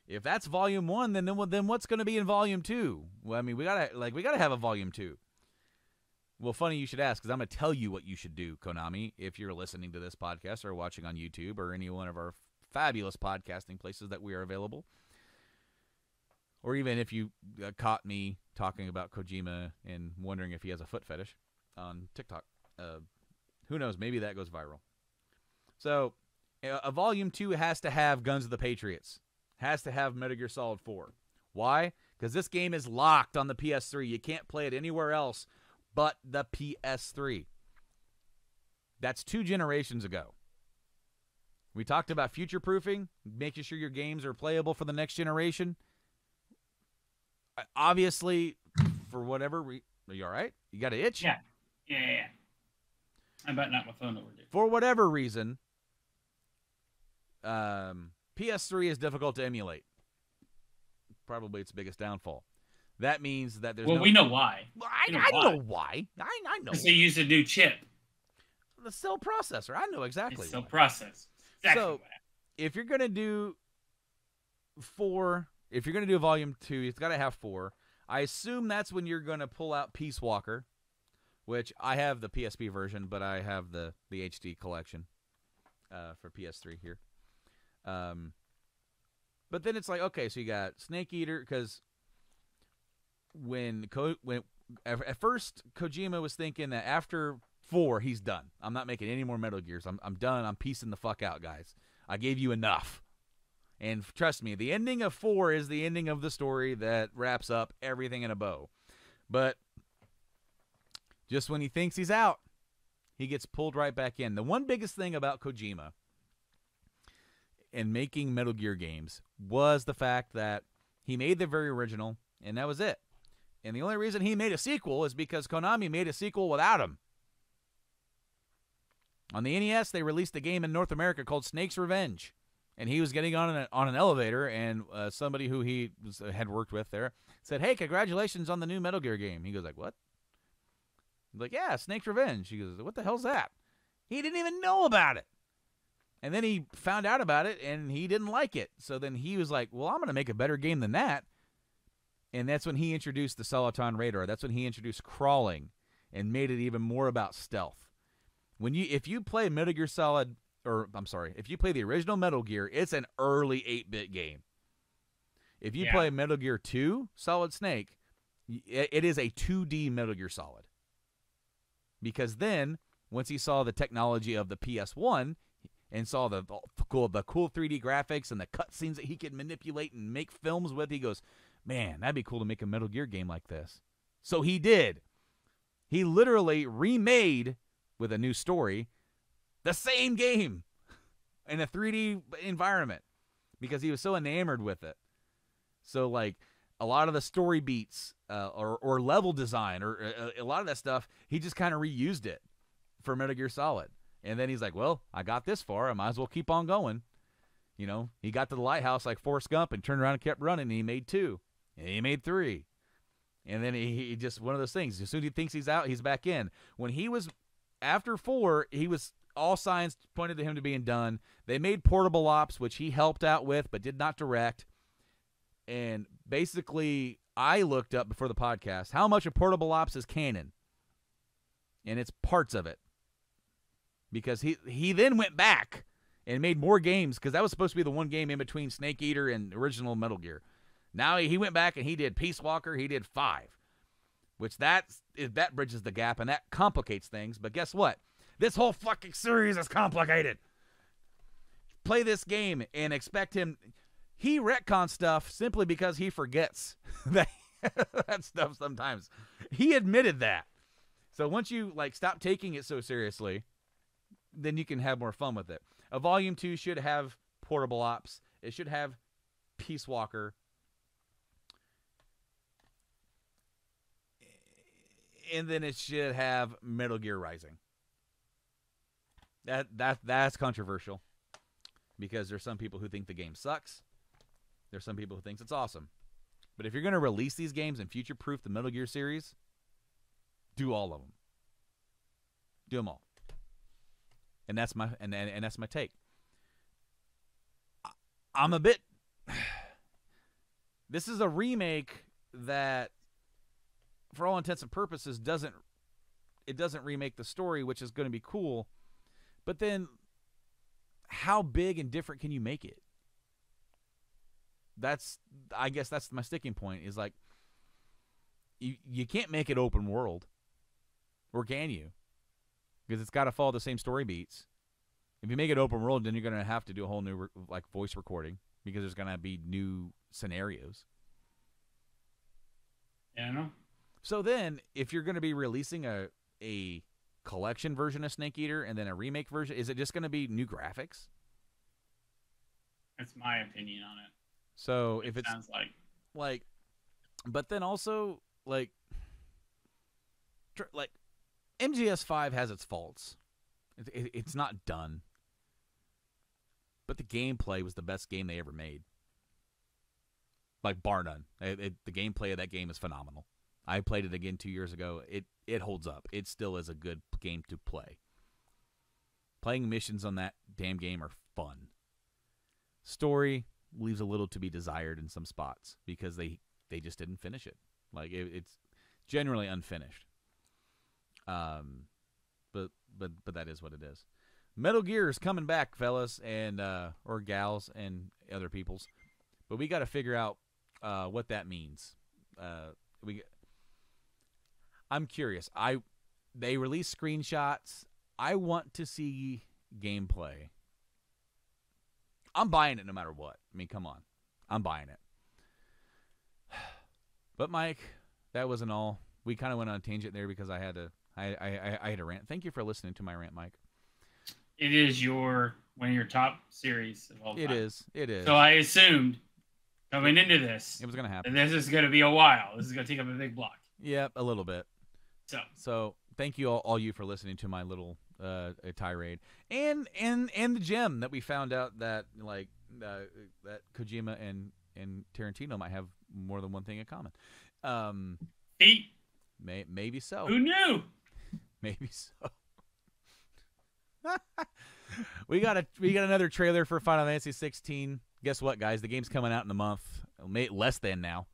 if that's Volume 1, then what's going to be in Volume 2? Well, I mean, we gotta have a Volume 2. Well, funny you should ask, because I'm going to tell you what you should do, Konami, if you're listening to this podcast or watching on YouTube or any one of our fabulous podcasting places that we are available. Or even if you caught me talking about Kojima and wondering if he has a foot fetish on TikTok. Who knows? Maybe that goes viral. So, a Volume 2 has to have Guns of the Patriots. Has to have Metal Gear Solid 4. Why? Because this game is locked on the PS3. You can't play it anywhere else but the PS3. That's 2 generations ago. We talked about future-proofing, making sure your games are playable for the next generation. Obviously, for whatever are you all right? You got an itch? Yeah. I'm about to knock my phone over, dude. For whatever reason, PS3 is difficult to emulate. Probably its biggest downfall. That means that there's we know why. I know why. I know. Because they use a new chip. The cell processor. I know exactly. It's cell process. Exactly so, if you're gonna do 4, if you're gonna do a Volume 2, it's got to have 4. I assume that's when you're gonna pull out Peace Walker, which I have the PSP version, but I have the HD collection for PS3 here. But then it's like, okay, so you got Snake Eater, because when at first Kojima was thinking that after 4 he's done. I'm not making any more Metal Gears. I'm done. I'm piecing the fuck out, guys. I gave you enough. And trust me, the ending of 4 is the ending of the story that wraps up everything in a bow. But just when he thinks he's out, he gets pulled right back in. The one biggest thing about Kojima and making Metal Gear games was the fact that he made the very original, and that was it. And the only reason he made a sequel is because Konami made a sequel without him. On the NES, they released a game in North America called Snake's Revenge, and he was getting on an elevator, and somebody who he had worked with there said, "Hey, congratulations on the new Metal Gear game." He goes like, "What?" He's like, "Yeah, Snake's Revenge." He goes, "What the hell's that?" He didn't even know about it. And then he found out about it, and he didn't like it. So then he was like, well, I'm going to make a better game than that. And that's when he introduced the Soliton Radar. That's when he introduced crawling and made it even more about stealth. If you play Metal Gear Solid, if you play the original Metal Gear, it's an early 8-bit game. If you play Metal Gear 2 Solid Snake, it is a 2D Metal Gear Solid. Because then, once he saw the technology of the PS1 and saw the cool 3D graphics and the cutscenes that he could manipulate and make films with, he goes, man, that'd be cool to make a Metal Gear game like this. So he did. He literally remade, with a new story, the same game in a 3D environment because he was so enamored with it. So, like, a lot of the story beats or level design or a lot of that stuff, he just kind of reused it for Metal Gear Solid. And then he's like, well, I got this far. I might as well keep on going. You know, he got to the lighthouse like Forrest Gump and turned around and kept running, and he made 2. And he made 3. And then he just, one of those things, as soon as he thinks he's out, he's back in. When he was, after 4, he was, all signs pointed to him to being done. They made Portable Ops, which he helped out with but did not direct. And basically, I looked up before the podcast how much of Portable Ops is canon. And it's parts of it. Because he then went back and made more games, because that was supposed to be the one game in between Snake Eater and original Metal Gear. Now he went back and he did Peace Walker, he did 5. Which that bridges the gap and that complicates things. But guess what? This whole fucking series is complicated. Play this game and expect him. He retcons stuff simply because he forgets that stuff sometimes. He admitted that. So once you stop taking it so seriously, then you can have more fun with it. A Volume 2 should have Portable Ops. It should have Peace Walker. And then it should have Metal Gear Rising. That's controversial. Because there's some people who think the game sucks. There's some people who think it's awesome. But if you're going to release these games and future-proof the Metal Gear series, do all of them. Do them all. And that's my that's my take. I'm a bit. This is a remake that, for all intents and purposes, doesn't remake the story, which is going to be cool. But then, how big and different can you make it? I guess that's my sticking point. Is like, you can't make it open world, or can you? Because it's got to follow the same story beats. If you make it open world, then you're going to have to do a whole new voice recording, because there's going to be new scenarios. Yeah, I know. So then, if you're going to be releasing a collection version of Snake Eater and then a remake version, is it just going to be new graphics? That's my opinion on it. So if it sounds like, but then also like MGS5 has its faults. It's not done. But the gameplay was the best game they ever made. Like, bar none. The gameplay of that game is phenomenal. I played it again 2 years ago. It holds up. It still is a good game to play. Playing missions on that damn game are fun. Story leaves a little to be desired in some spots because they just didn't finish it. Like, it's generally unfinished. But that is what it is. Metal Gear is coming back, fellas, and or gals and other peoples. But we got to figure out what that means. I'm curious. They release screenshots. I want to see gameplay. I'm buying it no matter what. I mean, come on. I'm buying it. But Mike, that wasn't all. We kind of went on a tangent there because I had to rant. Thank you for listening to my rant, Mike. It is one of your top series of all time. It is. So I assumed coming into this, it was going to happen. This is going to be a while. This is going to take up a big block. Yep, a little bit. So thank you all you for listening to my little tirade, and the gem that we found out that that Kojima and Tarantino might have more than one thing in common. Maybe so. Who knew? Maybe so. We got another trailer for Final Fantasy 16. Guess what, guys? The game's coming out in a month. Less than now.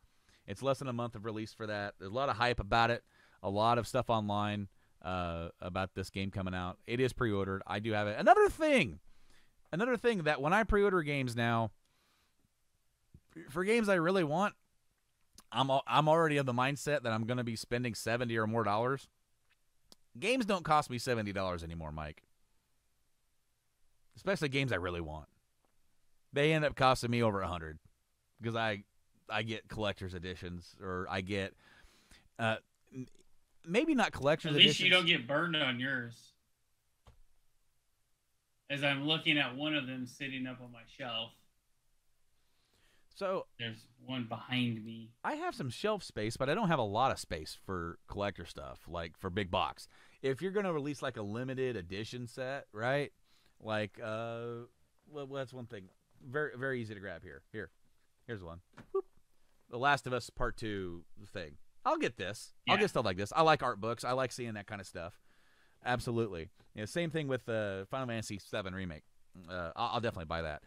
It's less than a month of release for that. There's a lot of hype about it. A lot of stuff online about this game coming out. It is pre-ordered. I do have it. Another thing that when I pre-order games now, for games I really want, I'm already of the mindset that I'm going to be spending $70 or more dollars. Games don't cost me $70 anymore, Mike. Especially games I really want. They end up costing me over $100 because I get collector's editions, or I get maybe not collector's editions. At least you don't get burned on yours. As I'm looking at one of them sitting up on my shelf. So there's one behind me. I have some shelf space, but I don't have a lot of space for collector stuff, like for big box. If you're going to release like a limited edition set, right? Like, well, that's one thing. Very, very easy to grab here. Here's one. Whoop. The Last of Us Part 2 thing. I'll get this. Yeah. I'll get stuff like this. I like art books. I like seeing that kind of stuff. Absolutely. Same thing with Final Fantasy 7 Remake. I'll definitely buy that.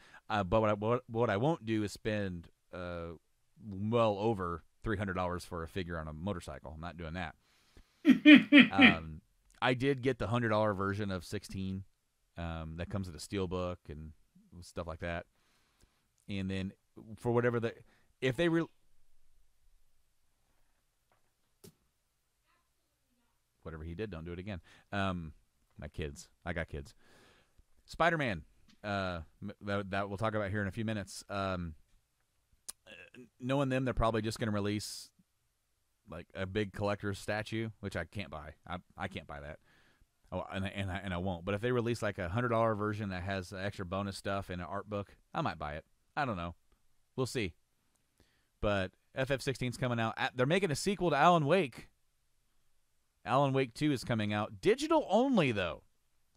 But what I won't do is spend well over $300 for a figure on a motorcycle. I'm not doing that. I did get the $100 version of 16 that comes with a steelbook and stuff like that. And then for whatever if they whatever he did, don't do it again. My kids. I got kids. Spider-Man. That we'll talk about here in a few minutes. Knowing them, they're probably just going to release like a big collector's statue, which I can't buy. I can't buy that. Oh, and I won't. But if they release like a $100 version that has extra bonus stuff and an art book, I might buy it. I don't know. We'll see. But FF16's coming out. They're making a sequel to Alan Wake. Alan Wake 2 is coming out. Digital only, though.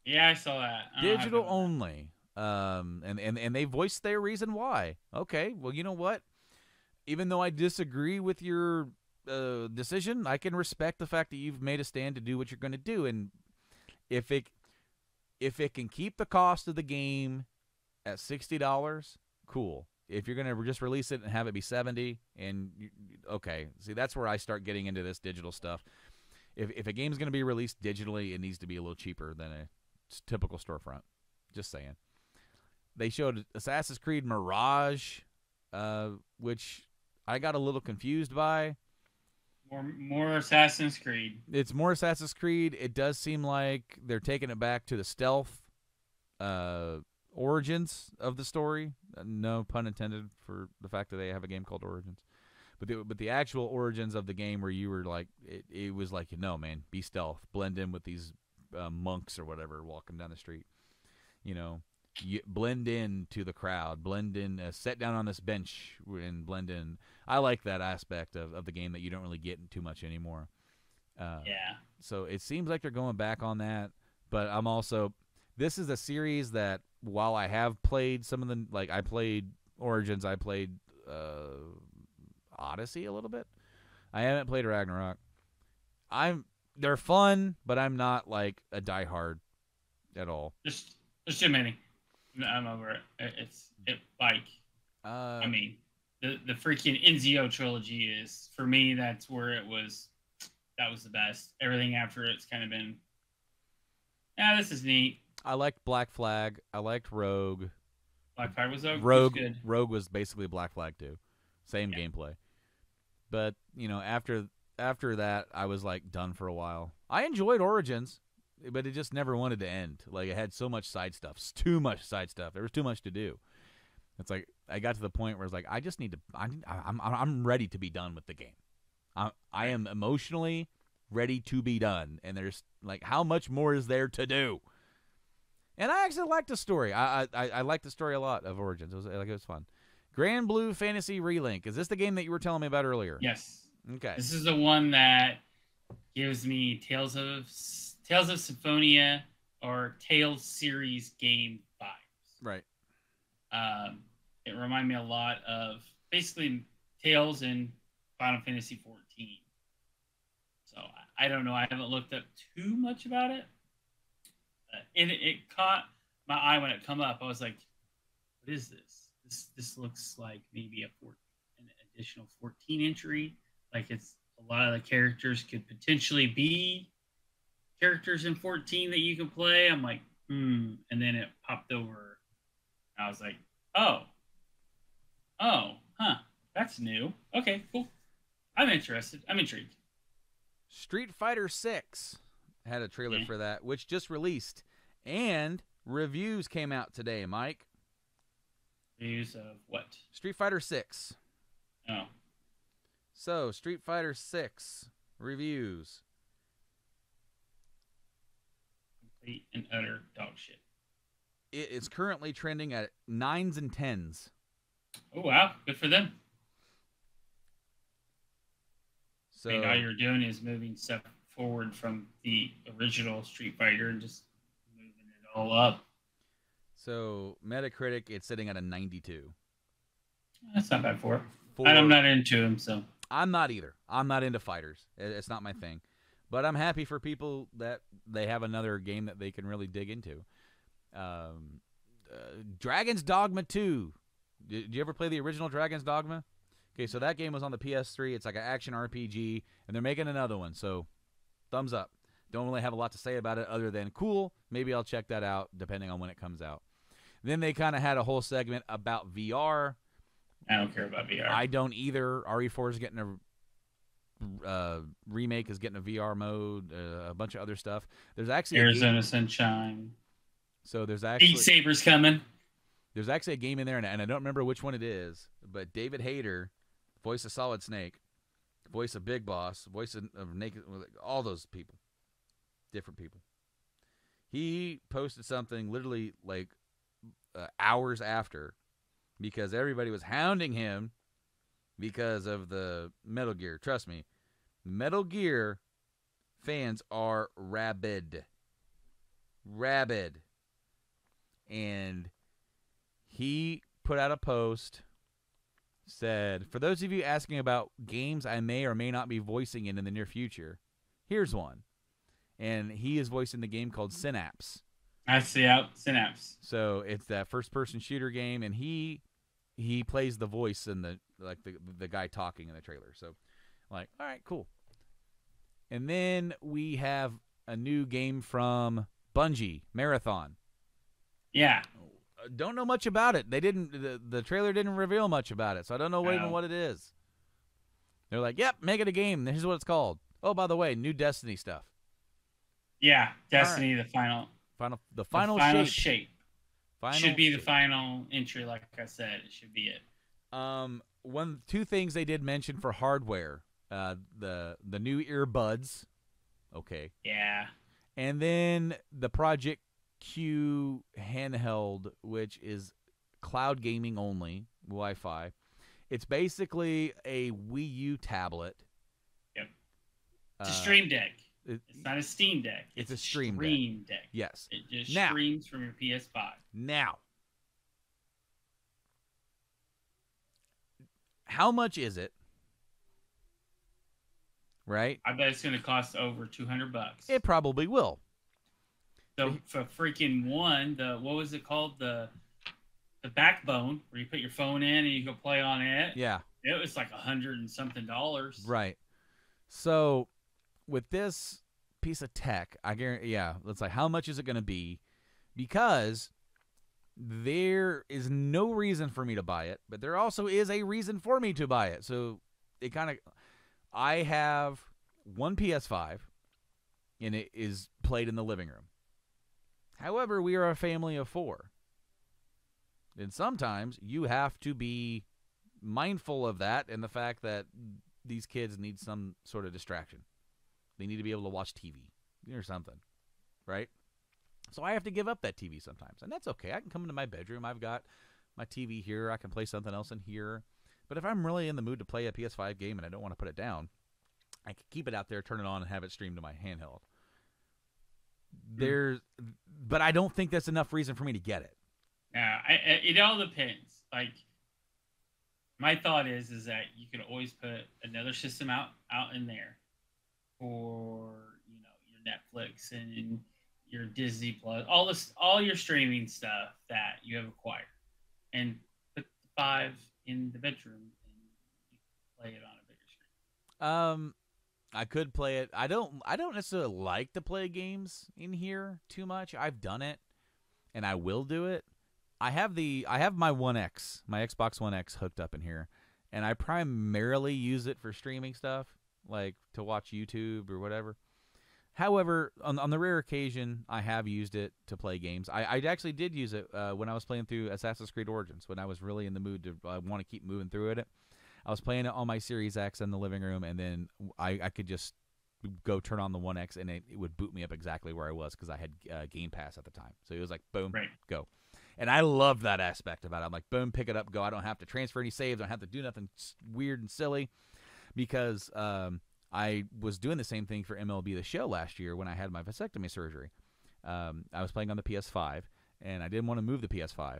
Yeah, I saw that. Digital only. And they voiced their reason why. Okay, well, you know what? Even though I disagree with your decision, I can respect the fact that you've made a stand to do what you're going to do. And if it can keep the cost of the game at $60, cool. If you're going to just release it and have it be $70, okay. See, that's where I start getting into this digital stuff. If a game's going to be released digitally, it needs to be a little cheaper than a typical storefront. Just saying. They showed Assassin's Creed Mirage, which I got a little confused by. More Assassin's Creed. It's more Assassin's Creed. It does seem like they're taking it back to the stealth origins of the story. No pun intended for the fact that they have a game called Origins. But the actual origins of the game where you were like, it was like, no, man, be stealth. Blend in with these monks or whatever walking down the street. You blend in to the crowd. Blend in, sit down on this bench and blend in. I like that aspect of the game that you don't really get too much anymore. Yeah. So it seems like they're going back on that. But I'm also, this is a series that while I have played some of the, like I played Origins, I played Odyssey a little bit. I haven't played Ragnarok. They're fun, but I'm not like a diehard at all. Just too many. I'm over it. I mean, the freaking Enzio trilogy is, for me, that's where that was the best. Everything after it's kind of been, this is neat. I liked Black Flag. I liked Rogue. Black Flag was good. Rogue was basically Black Flag 2. Same gameplay. But, after that, I was like done for a while. I enjoyed Origins, but it just never wanted to end. Like, it had so much side stuff. Too much side stuff. There was too much to do. It's like I got to the point where it's like I just need to. I'm ready to be done with the game. I am emotionally ready to be done. And there's like, how much more is there to do? And I actually liked the story. I liked the story a lot of Origins. It was fun. Grand Blue Fantasy Relink. Is this the game that you were telling me about earlier? Yes. Okay. This is the one that gives me Tales of Symphonia or Tales series game vibes. Right. It reminded me a lot of basically Tales in Final Fantasy 14. So I don't know. I haven't looked up too much about it. and it caught my eye when it come up. I was like, "What is this? This looks like maybe an additional 14 entry. Like it's a lot of the characters could potentially be characters in 14 that you can play." I'm like, And then it popped over. I was like, oh, huh, that's new. Okay, cool. I'm interested. I'm intrigued. Street Fighter 6 had a trailer for that, which just released, and reviews came out today, Mike. Reviews of what? Street Fighter 6. Oh. So, Street Fighter 6 reviews. Complete and utter dog shit. It is currently trending at 9s and 10s. Oh, wow. Good for them. So, I mean, all you're doing is moving stuff forward from the original Street Fighter and just moving it all up. So, Metacritic, it's sitting at a 92. That's not bad for it. I'm not into them, so. I'm not either. I'm not into fighters. It's not my thing. But I'm happy for people that they have another game that they can really dig into. Dragon's Dogma 2. Did you ever play the original Dragon's Dogma? Okay, so that game was on the PS3. It's like an action RPG, and they're making another one. So, thumbs up. Don't really have a lot to say about it other than cool. Maybe I'll check that out depending on when it comes out. Then they kind of had a whole segment about VR. I don't care about VR. I don't either. RE4 is getting a remake, is getting a VR mode, a bunch of other stuff. There's actually Arizona Sunshine. So there's actually Beat Saber's coming. There's actually a game in there, and I don't remember which one it is, but David Hayter, voice of Solid Snake, voice of Big Boss, voice of Naked, all those people, different people. He posted something literally like hours after, because everybody was hounding him because of the Metal Gear. Trust me, Metal Gear fans are rabid. And he put out a post, said, for those of you asking about games I may or may not be voicing in the near future, here's one. And he is voicing the game called Synapse. I see out Synapse. So it's that first-person shooter game, and he plays the voice in the guy talking in the trailer. So, like, all right, cool. And then we have a new game from Bungie, Marathon. Yeah. Don't know much about it. They didn't. The trailer didn't reveal much about it, so I don't know even what it is. They're like, "Yep, make it a game. Here's what it's called." Oh, by the way, new Destiny stuff. Yeah, Destiny, right. the final shape. Should be the shape. Final entry, like I said. It should be it. Two things they did mention for hardware: the new earbuds. Okay. Yeah. And then the Project Q handheld, which is cloud gaming only, Wi-Fi. It's basically a Wii U tablet. Yep. It's a Stream Deck. It's not a Steam Deck. It's a Stream Deck. Yes. It just streams from your PS5. Now, how much is it? Right? I bet it's going to cost over $200. It probably will. So for freaking one, what was it called? The Backbone, where you put your phone in and you go play on it. Yeah. It was like $100 and something. Right. So with this piece of tech, I guarantee, it's like, how much is it going to be? Because there is no reason for me to buy it, but there also is a reason for me to buy it. So it kind of, I have one PS5, and it is played in the living room. However, we are a family of 4. And sometimes you have to be mindful of that and the fact that these kids need some sort of distraction. They need to be able to watch TV or something, right? So I have to give up that TV sometimes, and that's okay. I can come into my bedroom. I've got my TV here. I can play something else in here. But if I'm really in the mood to play a PS5 game and I don't want to put it down, I can keep it out there, turn it on, and have it streamed to my handheld. But I don't think that's enough reason for me to get it. Yeah, it all depends. Like, my thought is that you could always put another system out in there for your Netflix and your Disney Plus, all your streaming stuff that you have acquired, and put the 5 in the bedroom and you can play it on a bigger screen. I could play it. I don't necessarily like to play games in here too much. I've done it, and I will do it. I have my One X, my Xbox One X hooked up in here, and I primarily use it for streaming stuff, like to watch YouTube or whatever. However, on the rare occasion I have used it to play games. I actually did use it when I was playing through Assassin's Creed Origins, when I was really in the mood to want to keep moving through it. I was playing it on my Series X in the living room, and then I could just go turn on the One X, and it would boot me up exactly where I was because I had Game Pass at the time. So it was like, boom, Right. go. And I love that aspect about it. I'm like, boom, pick it up, go. I don't have to transfer any saves. I don't have to do nothing weird and silly because I was doing the same thing for MLB The Show last year when I had my vasectomy surgery. I was playing on the PS5, and I didn't want to move the PS5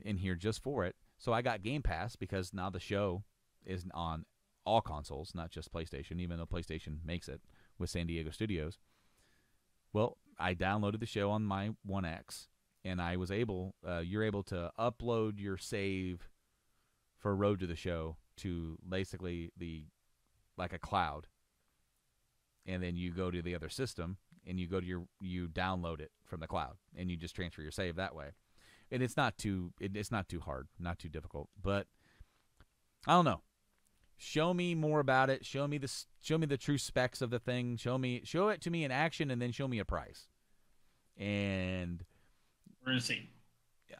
in here just for it. So I got Game Pass because now the show is on all consoles, not just PlayStation, even though PlayStation makes it with San Diego Studios. Well, I downloaded the show on my One X, and I was able, you're able to upload your save for Road to the Show to basically like a cloud. And then you go to the other system, and you download it from the cloud, and you just transfer your save that way. And it's not too hard, not too difficult. But I don't know. Show me more about it. Show me the true specs of the thing. Show it to me in action, and then show me a price. And We're gonna see.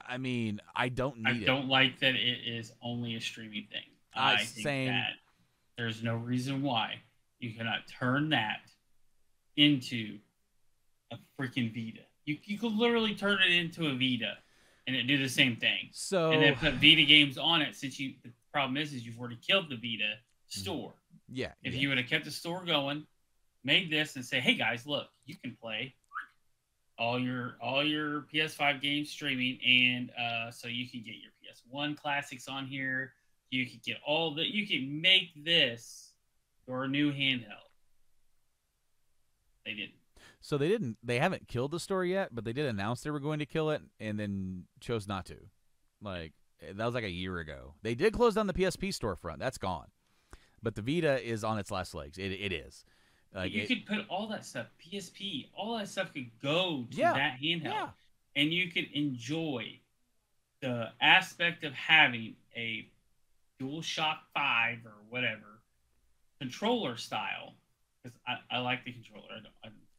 I mean, I don't need it. I don't like that it is only a streaming thing. I think that there's no reason why you cannot turn that into a freaking Vita. You could literally turn it into a Vita and it do the same thing. So and then put Vita games on it. Since the problem is you've already killed the Vita store. Yeah. If you would have kept the store going, made this and say, hey guys, look, you can play all your PS5 games streaming, and so you can get your PS1 classics on here. You can get you can make this your new handheld. They didn't. So they haven't killed the store yet, but they did announce they were going to kill it and then chose not to. Like, that was like a year ago. They did close down the PSP storefront. That's gone. But the Vita is on its last legs. It is. You could put all that stuff, PSP, all that stuff could go to that handheld. And you could enjoy the aspect of having a DualShock 5 or whatever controller style. Because I like the controller.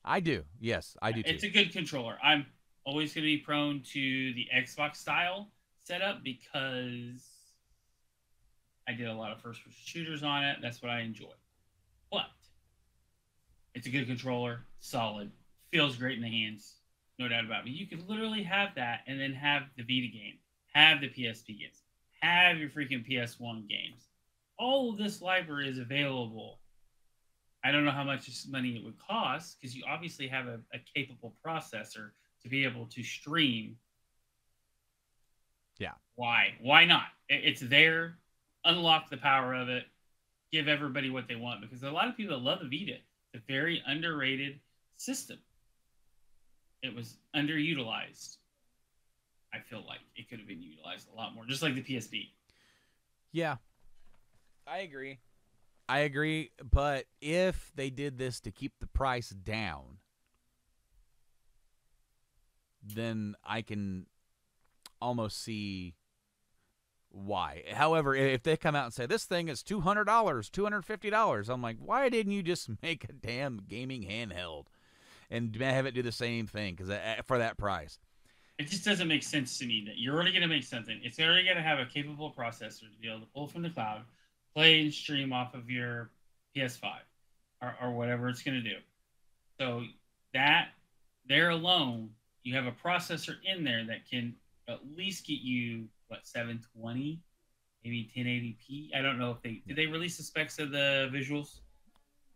I do. Yes, I do too. It's a good controller. I'm always going to be prone to the Xbox style setup because I did a lot of first-person shooters on it. That's what I enjoy. But it's a good controller, solid, feels great in the hands, no doubt about it. You could literally have that and then have the Vita game, have the PSP games, have your freaking PS1 games. All of this library is available. I don't know how much money it would cost because you obviously have a capable processor to be able to stream. Yeah. Why? Why not? It's there. Unlock the power of it. Give everybody what they want, because there are a lot of people that love the Vita. It's a very underrated system. It was underutilized. I feel like it could have been utilized a lot more, just like the PSP. Yeah. I agree, but if they did this to keep the price down, then I can almost see why. However, if they come out and say this thing is $200, $250, I'm like, why didn't you just make a damn gaming handheld and have it do the same thing? Because for that price, it just doesn't make sense to me that you're already going to make something. It's already going to have a capable processor to be able to pull from the cloud, play and stream off of your PS5 or whatever it's going to do. So that there alone, you have a processor in there that can at least get you 720, maybe 1080p. I don't know if did they release the specs of the visuals.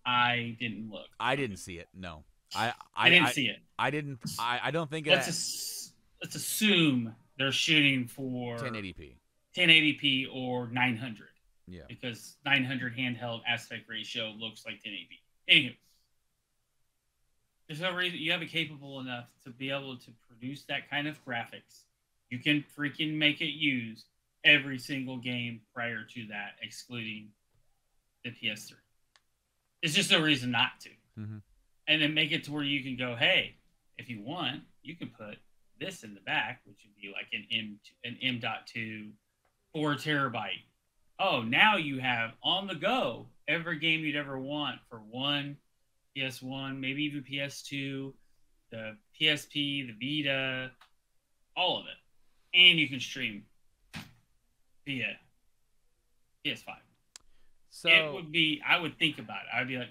I didn't look. I didn't see it. No, I didn't see it. I didn't. I don't think. Let's assume they're shooting for 1080p or 900. Yeah. Because 900 handheld aspect ratio looks like 1080p. Anywho, There's no reason you have it capable enough to be able to produce that kind of graphics. You can freaking make it use every single game prior to that, excluding the PS3. There's just no reason not to. Mm-hmm. And then make it to where you can go, hey, if you want, you can put this in the back, which would be like an M.2 4 terabyte. Oh, now you have on the go every game you'd ever want for one PS1, maybe even PS2, the PSP, the Vita, all of it. And you can stream via PS5. So it would be, I would think about it. I'd be like,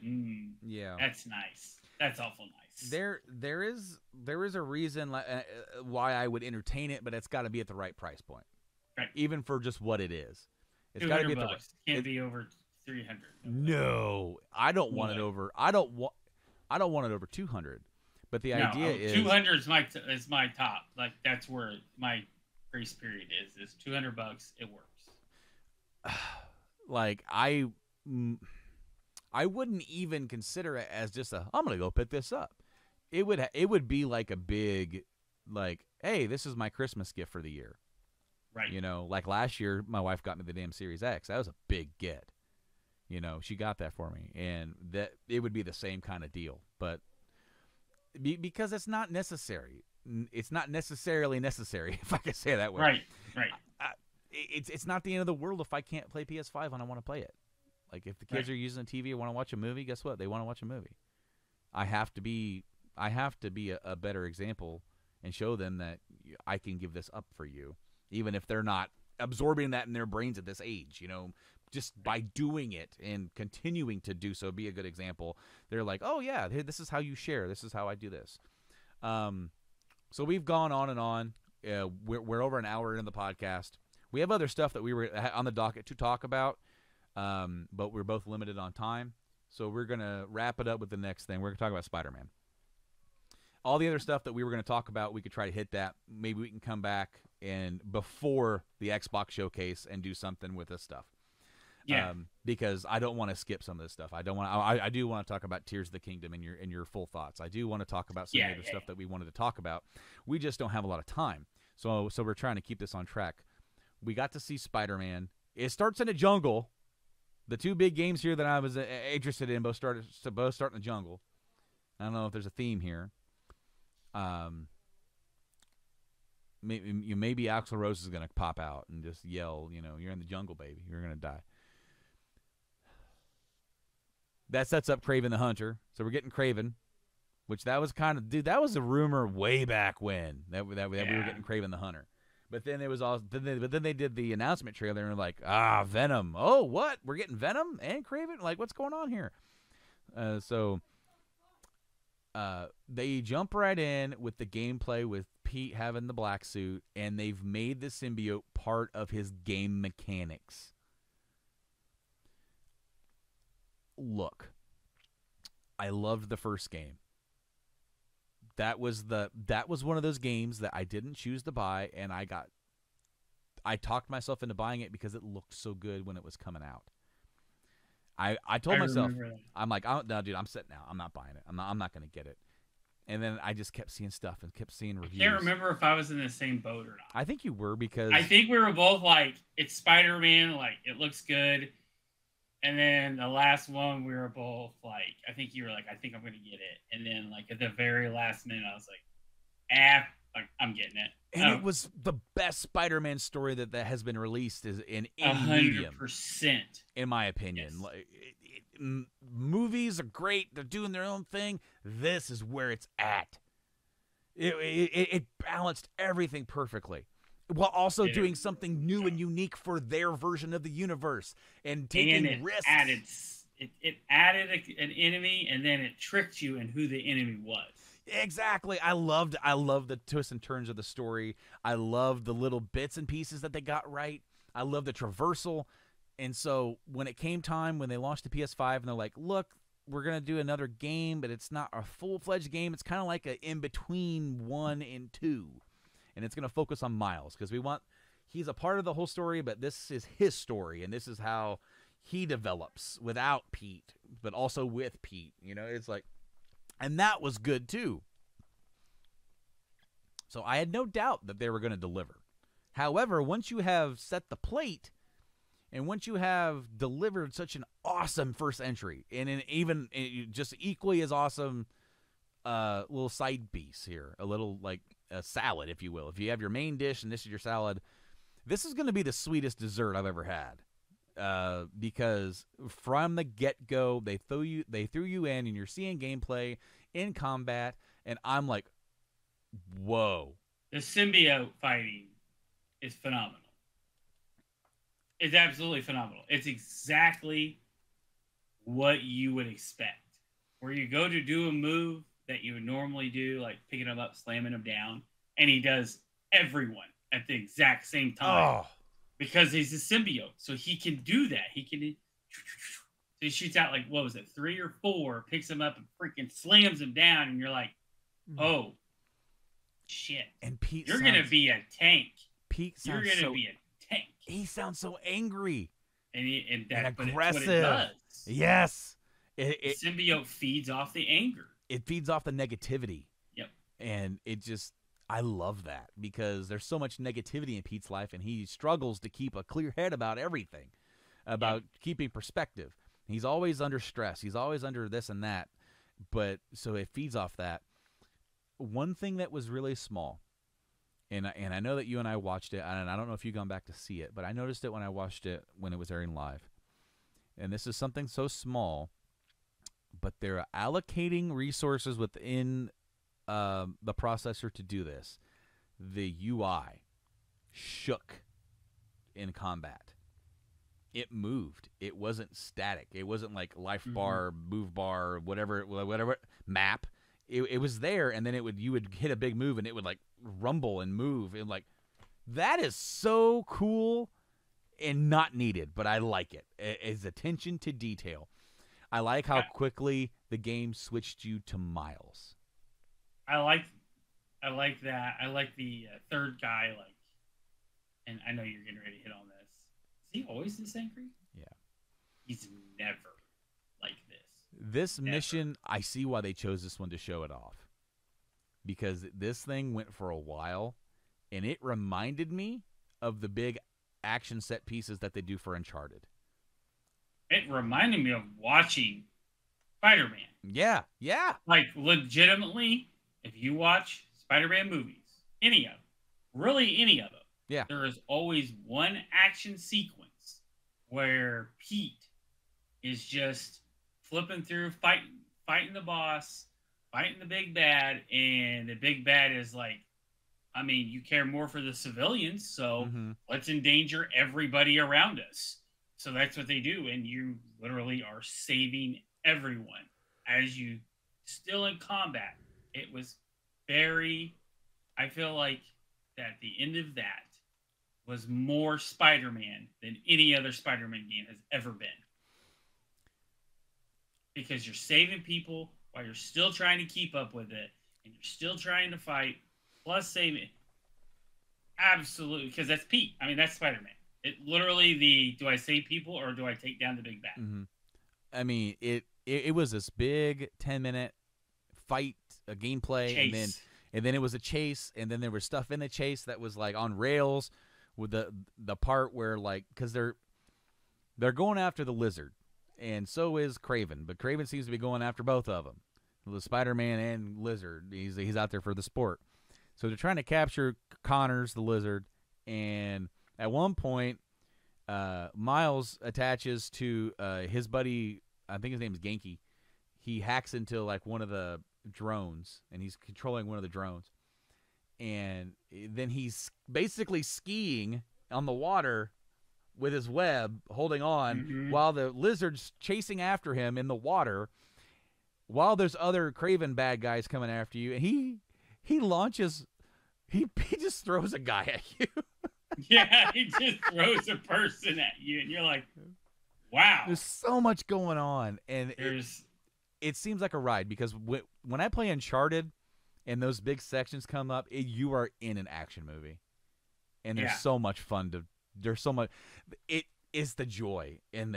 yeah, that's nice. That's awful nice. There is a reason why I would entertain it, but it's got to be at the right price point. Right. Even for just what it is. It's got to be at the right. Can't be over 300. No, I don't want it over. I don't want it over 200. But the idea is 200 is my top. Like that's where my grace period is $200. It works. Like I wouldn't even consider it as just I'm gonna go pick this up. It would be like a big, like, hey, this is my Christmas gift for the year. Right. You know, like last year, my wife got me the damn Series X. That was a big get. You know, she got that for me, and that it would be the same kind of deal. But because it's not necessary, it's not necessarily necessary, if I can say it that way. Right. Right. It's not the end of the world if I can't play PS5 and I want to play it. Like if the kids are using the TV and want to watch a movie, guess what? They want to watch a movie. I have to be a better example and show them that I can give this up for you, even if they're not absorbing that in their brains at this age. You know, just by doing it and continuing to do so, be a good example. They're like, oh yeah, this is how you share. This is how I do this. So we've gone on and on. We're over an hour into the podcast. We have other stuff that we were on the docket to talk about, but we're both limited on time. So we're going to wrap it up with the next thing. We're going to talk about Spider-Man. All the other stuff that we were going to talk about, we could try to hit that. Maybe we can come back and before the Xbox showcase and do something with this stuff. Yeah. Because I don't want to skip some of this stuff. I don't want. I do want to talk about Tears of the Kingdom and your full thoughts. I do want to talk about some of the stuff that we wanted to talk about. We just don't have a lot of time. So we're trying to keep this on track. We got to see Spider-Man. It starts in a jungle. The two big games here that I was interested in both start in the jungle. I don't know if there's a theme here. Maybe Axl Rose is going to pop out and just yell, you know, you're in the jungle, baby. You're going to die. That sets up Kraven the Hunter. So we're getting Kraven, which that was kind of, dude, that was a rumor way back when that we were getting Kraven the Hunter. But then it was all. But then they did the announcement trailer and they're like, Venom. Oh, what? We're getting Venom and Kraven? Like, what's going on here? So they jump right in with the gameplay with Pete having the black suit, and they've made the symbiote part of his game mechanics. Look, I loved the first game. That was one of those games that I didn't choose to buy, and I talked myself into buying it because it looked so good when it was coming out. I told myself, I'm like, no, dude, I'm sitting out. I'm not buying it. I'm not going to get it. And then I just kept seeing stuff and kept seeing reviews. I can't remember if I was in the same boat or not. I think you were because I think we were both like, it's Spider-Man, like it looks good. And then the last one, we were both like, I think you were like, I think I'm going to get it. And then like at the very last minute, I was like, like I'm getting it. And it was the best Spider-Man story that has been released is in any 100%. medium, in my opinion. Yes. Like, movies are great; they're doing their own thing. This is where it's at. It balanced everything perfectly, while also doing something new and unique for their version of the universe and taking risks. It added an enemy, and then it tricked you in who the enemy was. Exactly. I loved the twists and turns of the story. I loved the little bits and pieces that they got right. I loved the traversal. And so when it came time, when they launched the PS5 and they're like, look, we're going to do another game, but it's not a full-fledged game. It's kind of like an in-between 1 and 2. And it's going to focus on Miles because he's a part of the whole story, but this is his story. And this is how he develops without Pete, but also with Pete. You know, it's like, And that was good too. So I had no doubt that they were going to deliver. However, once you have set the plate, and once you have delivered such an awesome first entry, and an even just equally as awesome little side piece here, a little like a salad, if you will. If you have your main dish and this is your salad, this is going to be the sweetest dessert I've ever had. Because from the get-go, they threw you in, and you're seeing gameplay in combat, and I'm like, whoa. The symbiote fighting is phenomenal. It's absolutely phenomenal. It's exactly what you would expect. Where you go to do a move that you would normally do, like picking them up, slamming them down, and he does everyone at the exact same time. Oh. Because he's a symbiote, so he can do that. He shoots out like, what was it, 3 or 4, picks him up and freaking slams him down, and you're like, oh, shit. And Pete, you're gonna be a tank. Pete sounds You're gonna be a tank. He sounds so angry And aggressive. What it does. Yes. The symbiote feeds off the anger. It feeds off the negativity. Yep. And it just, I love that because there's so much negativity in Pete's life, and he struggles to keep a clear head about everything, about keeping perspective. He's always under stress. He's always under this and that. But so it feeds off that. One thing that was really small, and I know that you and I watched it, and I don't know if you've gone back to see it, but I noticed it when I watched it when it was airing live. And this is something so small, but they're allocating resources within the processor to do this. The UI shook in combat. It moved. It wasn't static. It wasn't like life bar, move bar, whatever map. It was there, and then you would hit a big move, and it would like rumble and move, and like that is so cool and not needed, but I like it. It's attention to detail. I like how quickly the game switched you to Miles. I like that. I like the third guy, and I know you're getting ready to hit on this. Is he always this angry? Yeah. He's never like this. This mission, I see why they chose this one to show it off. Because this thing went for a while, and it reminded me of the big action set pieces that they do for Uncharted. It reminded me of watching Spider-Man. Yeah. Like, legitimately, if you watch Spider-Man movies, any of them, really any of them, there is always one action sequence where Pete is just flipping through, fighting the boss, fighting the big bad, and the big bad is like, I mean, you care more for the civilians, so let's endanger everybody around us. So that's what they do, and you literally are saving everyone as you still in combat. It was I feel like that the end of that was more Spider-Man than any other Spider-Man game has ever been. Because you're saving people while you're still trying to keep up with it, and you're still trying to fight, plus saving. Absolutely, because that's Pete. I mean, that's Spider-Man. It literally do I save people or do I take down the big bad? I mean, it was this big 10-minute fight, a gameplay, chase. and then it was a chase, and then there was stuff in the chase that was like on rails with the part where like because they're going after the lizard, and so is Kraven, but Kraven seems to be going after both of them, the Spider-Man and lizard. He's out there for the sport, so they're trying to capture Connors the lizard, and at one point, Miles attaches to his buddy. I think his name is Genki. He hacks into like one of the drones, and he's controlling one of the drones. And then he's basically skiing on the water with his web, holding on, while the lizard's chasing after him in the water. While there's other Kraven bad guys coming after you, and he launches. He just throws a guy at you. Yeah, he just throws a person at you, and you're like, wow. There's so much going on, and it seems like a ride, because when I play Uncharted and those big sections come up, you are in an action movie. And there's so much fun there's so much. It is the joy and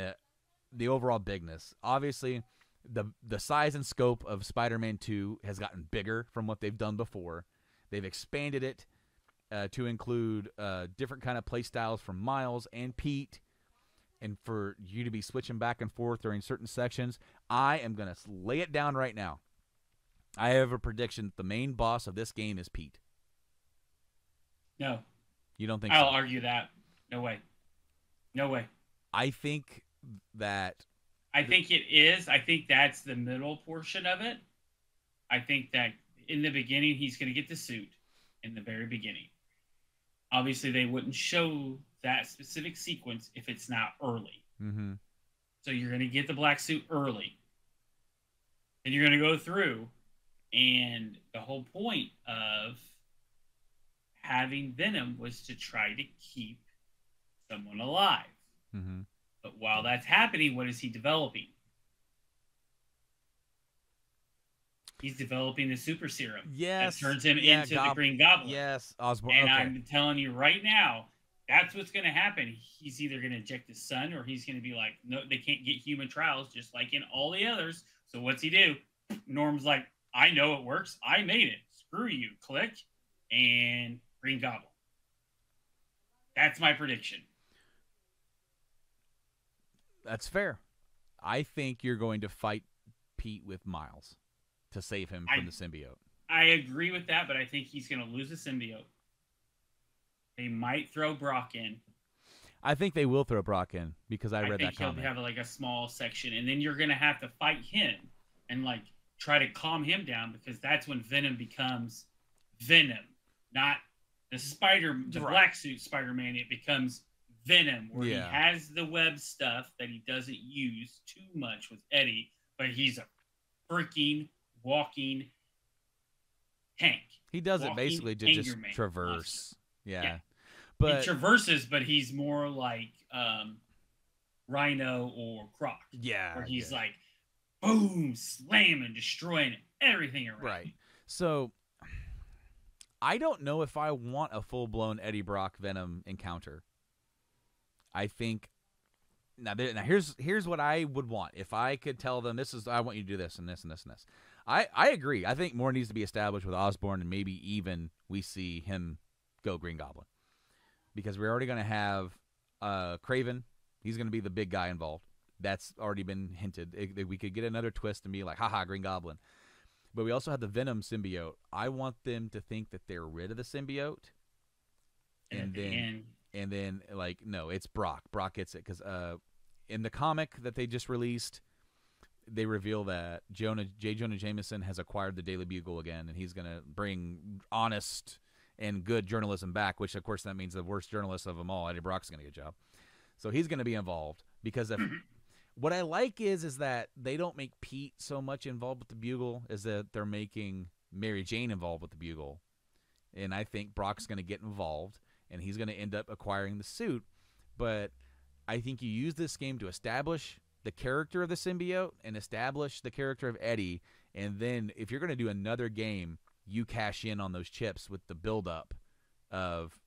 the overall bigness. Obviously, The size and scope of Spider-Man 2 has gotten bigger from what they've done before. They've expanded it to include different kind of play styles from Miles and Pete, and for you to be switching back and forth during certain sections. I am going to lay it down right now. I have a prediction that the main boss of this game is Pete. No. You don't think I'll so? argue that. No way. No way. I think that... I think it is. I think that's the middle portion of it. I think that in the beginning, he's going to get the suit in the very beginning. Obviously, they wouldn't show that specific sequence if it's not early. Mm-hmm. So you're going to get the black suit early. And you're going to go through. And the whole point of having Venom was to try to keep someone alive. Mm-hmm. But while that's happening, what is he developing? He's developing the super serum. Yes. That turns him into the Green Goblin. Yes. Osborn. And okay. I'm telling you right now, that's what's going to happen. He's either going to inject his son, or he's going to be like, no, they can't get human trials, just like in all the others. So what's he do? Norm's like, I know it works. I made it. Screw you. Click. And Green Goblin. That's my prediction. That's fair. I think you're going to fight Pete with Miles to save him from the symbiote. I agree with that, but I think he's going to lose the symbiote. They might throw Brock in. I think they will throw Brock in because I read that comment. He'll have like a small section, and then you're going to have to fight him and like try to calm him down, because that's when Venom becomes Venom, not the black suit Spider-Man. It becomes Venom, where he has the web stuff that he doesn't use too much with Eddie, but he's a freaking walking tank. He does it basically to just traverse. Yeah. But he traverses, but he's more like Rhino or Croc. Yeah. Where he's like, boom, slamming, destroying everything around. Right. So I don't know if I want a full-blown Eddie Brock Venom encounter. I think now here's what I would want. If I could tell them, I want you to do this and this and this and this. I agree. I think more needs to be established with Osborn, and maybe even we see him go Green Goblin. Because we're already going to have Kraven. He's going to be the big guy involved. That's already been hinted. We could get another twist and be like, haha, Green Goblin. But we also have the Venom symbiote. I want them to think that they're rid of the symbiote. And then, like, no, it's Brock. Brock gets it. Because in the comic that they just released, they reveal that J. Jonah Jameson has acquired the Daily Bugle again, and he's going to bring honest and good journalism back, which, of course, that means the worst journalist of them all, Eddie Brock's going to get a job. So he's going to be involved. Because what I like is that they don't make Pete so much involved with the Bugle, is that they're making Mary Jane involved with the Bugle. And I think Brock's going to get involved, and he's going to end up acquiring the suit. But I think you use this game to establish the character of the symbiote and establish the character of Eddie. And then if you're going to do another game, you cash in on those chips with the build-up of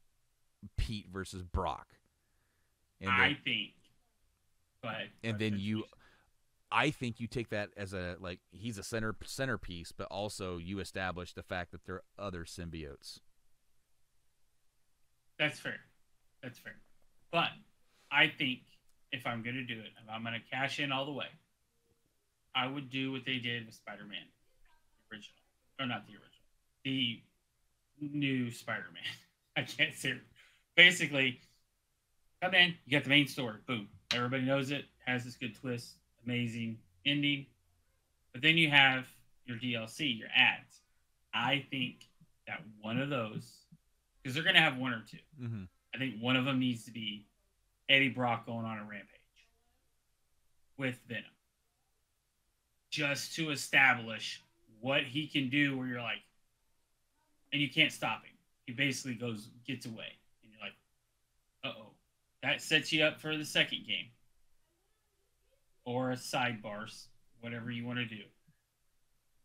Pete versus Brock. And then, I think. I think you take that as he's a centerpiece, but also you establish the fact that there are other symbiotes. That's fair. But I think if I'm going to do it, if I'm going to cash in all the way, I would do what they did with Spider-Man, the original. Or not the original. The new Spider-Man. I can't say it. Basically, come in, you got the main story. Boom. Everybody knows it. Has this good twist. Amazing ending. But then you have your DLC, your ads. I think that one of those, because they're going to have one or two. Mm-hmm. I think one of them needs to be Eddie Brock going on a rampage with Venom. Just to establish what he can do, where you're like, and you can't stop him. He basically gets away. And you're like, uh-oh. That sets you up for the second game. Or a sidebars, whatever you want to do.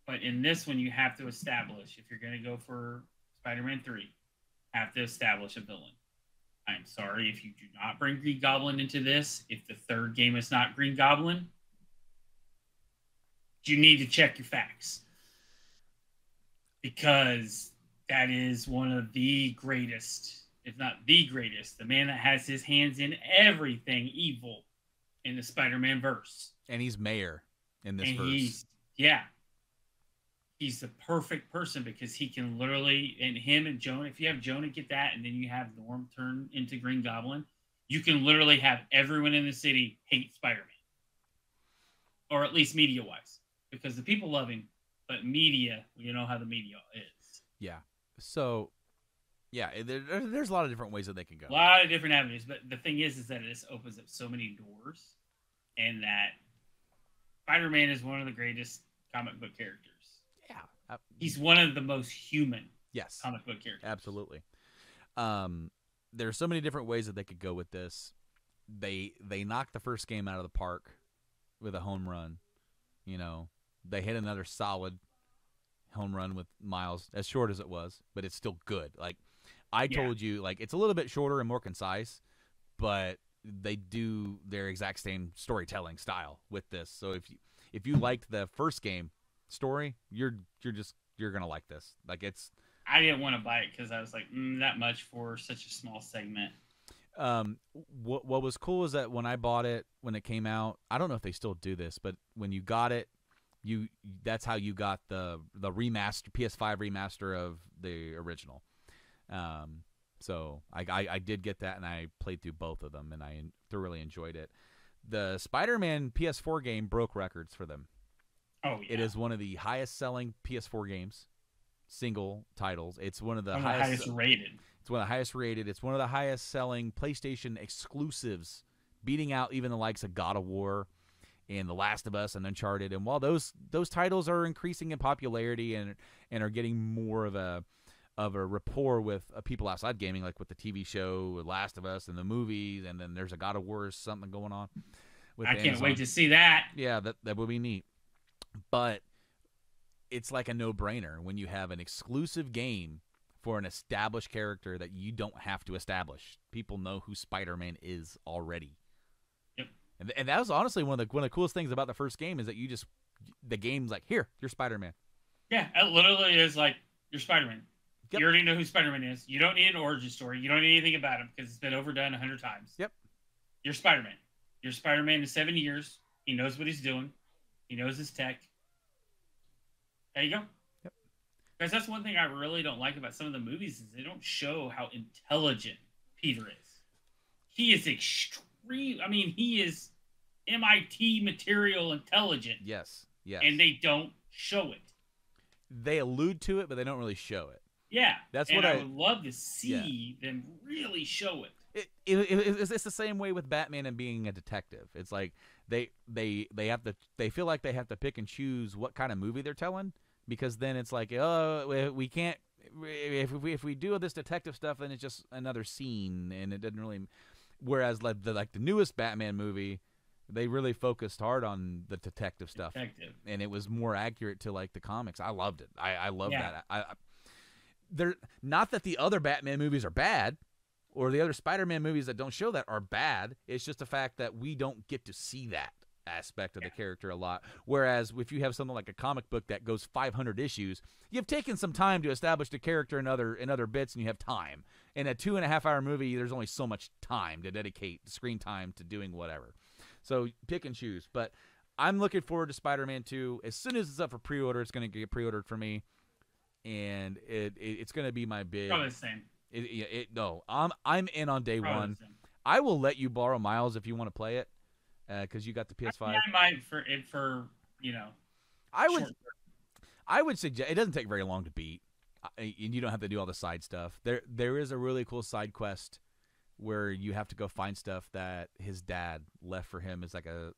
But in this one, you have to establish, if you're going to go for Spider-Man 3, have to establish a villain. I'm sorry if you do not bring Green Goblin into this. If the third game is not Green Goblin, you need to check your facts. Because that is one of the greatest, if not the greatest, the man that has his hands in everything evil in the Spider-Man verse. And he's mayor in this and verse. He's the perfect person because he can literally, and him and Jonah, if you have Jonah get that, and then you have Norm turn into Green Goblin, you can literally have everyone in the city hate Spider-Man. Or at least media-wise. Because the people love him, but media, you know how the media is. Yeah. So, yeah, there's a lot of different ways that they can go. A lot of different avenues, but the thing is that this opens up so many doors, and that Spider-Man is one of the greatest comic book characters. Yeah. He's one of the most human comic book characters. Absolutely. There's so many different ways that they could go with this. They knocked the first game out of the park with a home run. You know, they hit another solid home run with Miles, as short as it was, but it's still good. Like I told you, like it's a little bit shorter and more concise, but they do their exact same storytelling style with this. So if you liked the first game story, you're gonna like this. Like it's. I didn't want to buy it because I was like, that much for such a small segment. What was cool is that when I bought it when it came out, I don't know if they still do this, but when you got it, that's how you got the remaster PS5 remaster of the original. So I did get that, and I played through both of them, and I thoroughly enjoyed it. The Spider-Man PS4 game broke records for them. Oh yeah, it is one of the highest selling PS4 games, single titles. It's one of the highest rated. It's one of the highest rated. It's one of the highest selling PlayStation exclusives, beating out even the likes of God of War and The Last of Us and Uncharted. And while those titles are increasing in popularity and are getting more of a rapport with people outside gaming, like with the TV show Last of Us and the movies, and then there's a God of War or something going on with I Amazon. Can't wait to see that. Yeah, that would be neat. But it's like a no-brainer when you have an exclusive game for an established character that you don't have to establish. People know who Spider-Man is already. Yep. And that was honestly one of the coolest things about the first game is that the game's like, here, you're Spider-Man. Yeah, it literally is like, you're Spider-Man. Yep. You already know who Spider-Man is. You don't need an origin story. You don't need anything about him because it's been overdone 100 times. Yep. You're Spider-Man. You're Spider-Man in 7 years. He knows what he's doing. He knows his tech. There you go. Yep. Because that's one thing I really don't like about some of the movies is they don't show how intelligent Peter is. He is extreme. I mean, he is MIT material intelligent. Yes. And they don't show it. They allude to it, but they don't really show it. Yeah. That's and what I would love to see them really show it. It's the same way with Batman and being a detective. It's like they feel like they have to pick and choose what kind of movie they're telling, because then it's like, oh, we can't, if we do this detective stuff, then it's just another scene, and it doesn't really. Whereas like the newest Batman movie, they really focused hard on the detective stuff, and it was more accurate to like the comics. I loved it. I love that. They're not that the other Batman movies are bad, or the other Spider-Man movies that don't show that are bad. It's just the fact that we don't get to see that aspect of the character a lot. Whereas if you have something like a comic book that goes 500 issues, you've taken some time to establish the character in other bits, and you have time. In a 2.5-hour movie, there's only so much time to dedicate screen time to doing whatever. So pick and choose. But I'm looking forward to Spider-Man 2. As soon as it's up for pre-order, it's going to get pre-ordered for me. And it's going to be my big. Probably the same. No, I'm in on day one. I will let you borrow Miles if you want to play it, because you got the PS5. I might for you know. I would suggest it doesn't take very long to beat, and you don't have to do all the side stuff. There is a really cool side quest where you have to go find stuff that his dad left for him as like a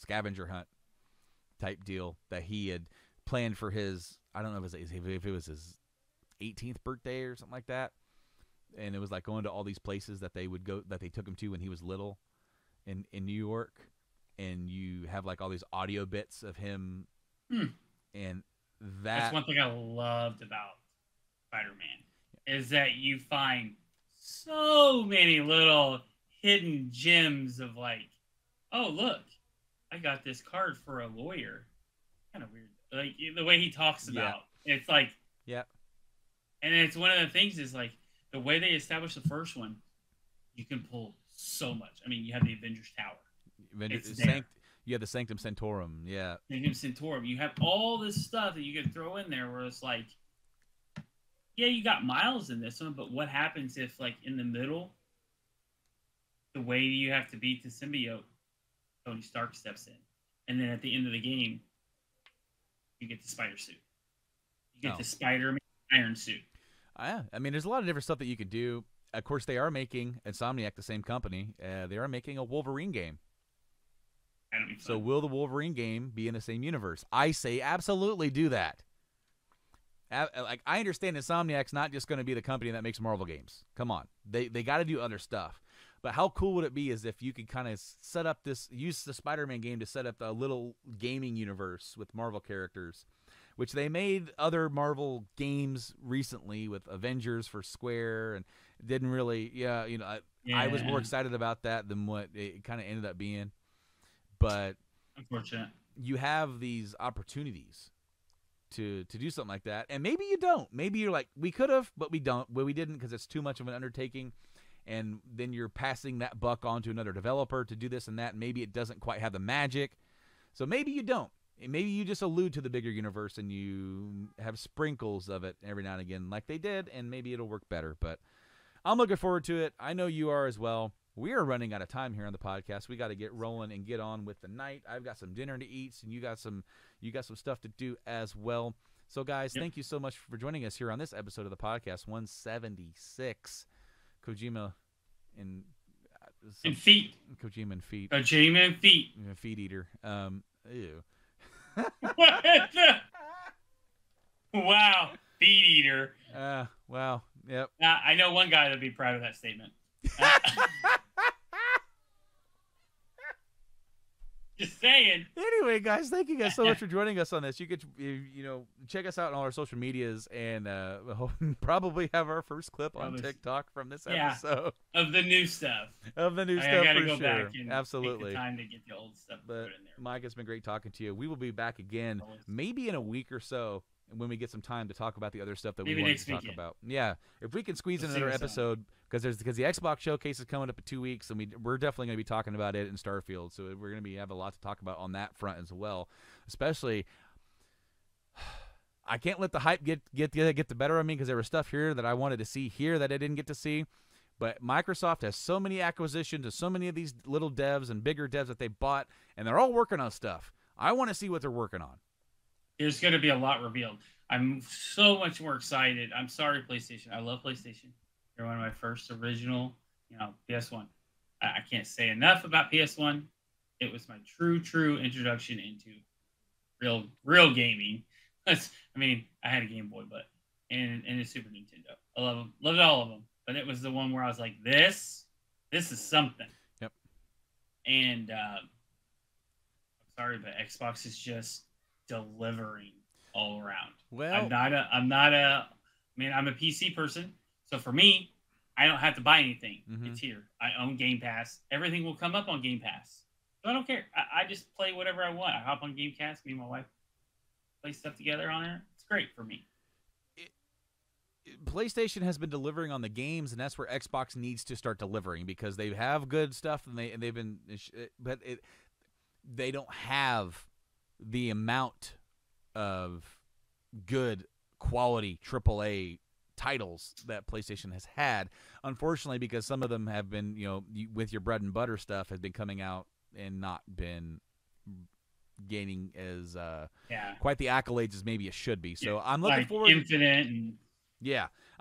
scavenger hunt type deal that he had planned for his. I don't know if it was his 18th birthday or something like that. And it was like going to all these places that they took him to when he was little in New York. And you have like all these audio bits of him. And that's one thing I loved about Spider-Man is that you find so many little hidden gems of like, oh, look, I got this card for a lawyer. kind of weird. Like the way he talks Yeah. about it's like, Yeah. and it's one of the things is like the way they established the first one. You can pull so much. I mean, you have the Avengers Tower. It's there. You have the Sanctum Sanctorum. Yeah. Sanctum Sanctorum. You have all this stuff that you can throw in there where it's like, yeah, you got Miles in this one, but what happens if, like, in the middle, the way you have to beat the symbiote, Tony Stark steps in. And then at the end of the game, you get the spider suit. You get the Spider-Man iron suit. I mean, there's a lot of different stuff that you could do. Of course, they are making Insomniac, the same company. They are making a Wolverine game. So will the Wolverine game be in the same universe? I say absolutely do that. Like, I understand Insomniac's not just going to be the company that makes Marvel games. Come on. They got to do other stuff. But how cool would it be is if you could kind of set up use the Spider-Man game to set up a little gaming universe with Marvel characters, which they made other Marvel games recently with Avengers for Square, and didn't really, I was more excited about that than what it kind of ended up being. But unfortunate, you have these opportunities to do something like that, and maybe you don't. Maybe you're like, we could have, but we don't. Well, we didn't because it's too much of an undertaking, and then you're passing that buck on to another developer to do this and that. And maybe it doesn't quite have the magic, so maybe you don't. Maybe you just allude to the bigger universe and you have sprinkles of it every now and again, like they did, and maybe it'll work better. But I'm looking forward to it. I know you are as well. We are running out of time here on the podcast. We got to get rolling and get on with the night. I've got some dinner to eat, and you got some stuff to do as well. So, guys, thank you so much for joining us here on this episode of the podcast, 176. Kojima and feet. Kojima and feet. Kojima and feet. Feet eater. Ew. What the? Wow, feet eater. Wow. Yep. I know one guy that'd be proud of that statement. Just saying. Anyway, guys, thank you guys so much for joining us on this. You could, check us out on all our social medias, and probably have our first clip on TikTok from this episode of the new stuff. I gotta go back and absolutely take the time to get the old stuff. But put in there. Mike, it's been great talking to you. We will be back again, maybe in a week or so, when we get some time to talk about the other stuff that we want to talk about. Yeah, if we can squeeze in another episode, because the Xbox showcase is coming up in 2 weeks, and we're definitely going to be talking about it in Starfield. So we're going to have a lot to talk about on that front as well. Especially, I can't let the hype get the better of me, because there was stuff here that I wanted to see here that I didn't get to see. But Microsoft has so many acquisitions and so many of these little devs and bigger devs that they bought, and they're all working on stuff. I want to see what they're working on. There's going to be a lot revealed. I'm so much more excited. I'm sorry, PlayStation. I love PlayStation. They're one of my first original, PS1. I can't say enough about PS1. It was my true introduction into real gaming. I had a Game Boy, but and a Super Nintendo. I love them. Loved all of them. But it was the one where I was like, this is something. Yep. And I'm sorry, but Xbox is just delivering all around. Well, I'm a PC person, so for me, I don't have to buy anything. Mm-hmm. It's here. I own Game Pass. Everything will come up on Game Pass. So I don't care. I just play whatever I want. I hop on Game Pass. Me and my wife play stuff together on there. It's great for me. PlayStation has been delivering on the games, and that's where Xbox needs to start delivering, because they have good stuff, and they've been, but they don't have the amount of good quality AAA titles that PlayStation has had, unfortunately, because some of them have been, with your bread and butter stuff, has been coming out and not been gaining as quite the accolades as maybe it should be. So I'm looking forward Infinite and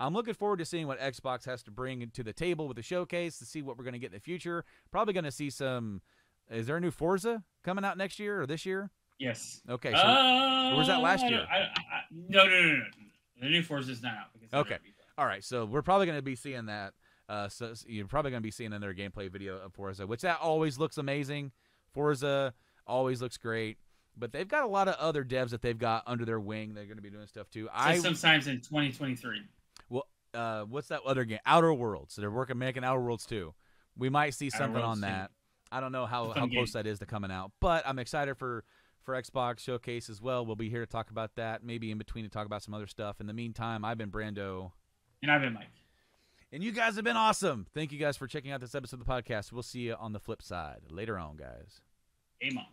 I'm looking forward to seeing what Xbox has to bring to the table with the showcase, to see what we're going to get in the future. Probably going to see some. Is there a new Forza coming out next year or this year? Yes. Okay. So or was that last year? No. The new Forza is not out. Okay. All right. So we're probably going to be seeing that. So you're probably going to be seeing another gameplay video of Forza, which that always looks amazing. Forza always looks great. But they've got a lot of other devs that they've got under their wing. They're going to be doing stuff too. Sometimes in 2023. Well, what's that other game? Outer Worlds. So they're making Outer Worlds too. We might see something on that. I don't know how close that is to coming out, but I'm excited for for Xbox Showcase as well. We'll be here to talk about that, maybe in between to talk about some other stuff. In the meantime, I've been Brando. And I've been Mike. And you guys have been awesome. Thank you guys for checking out this episode of the podcast. We'll see you on the flip side. Later on, guys. Amen.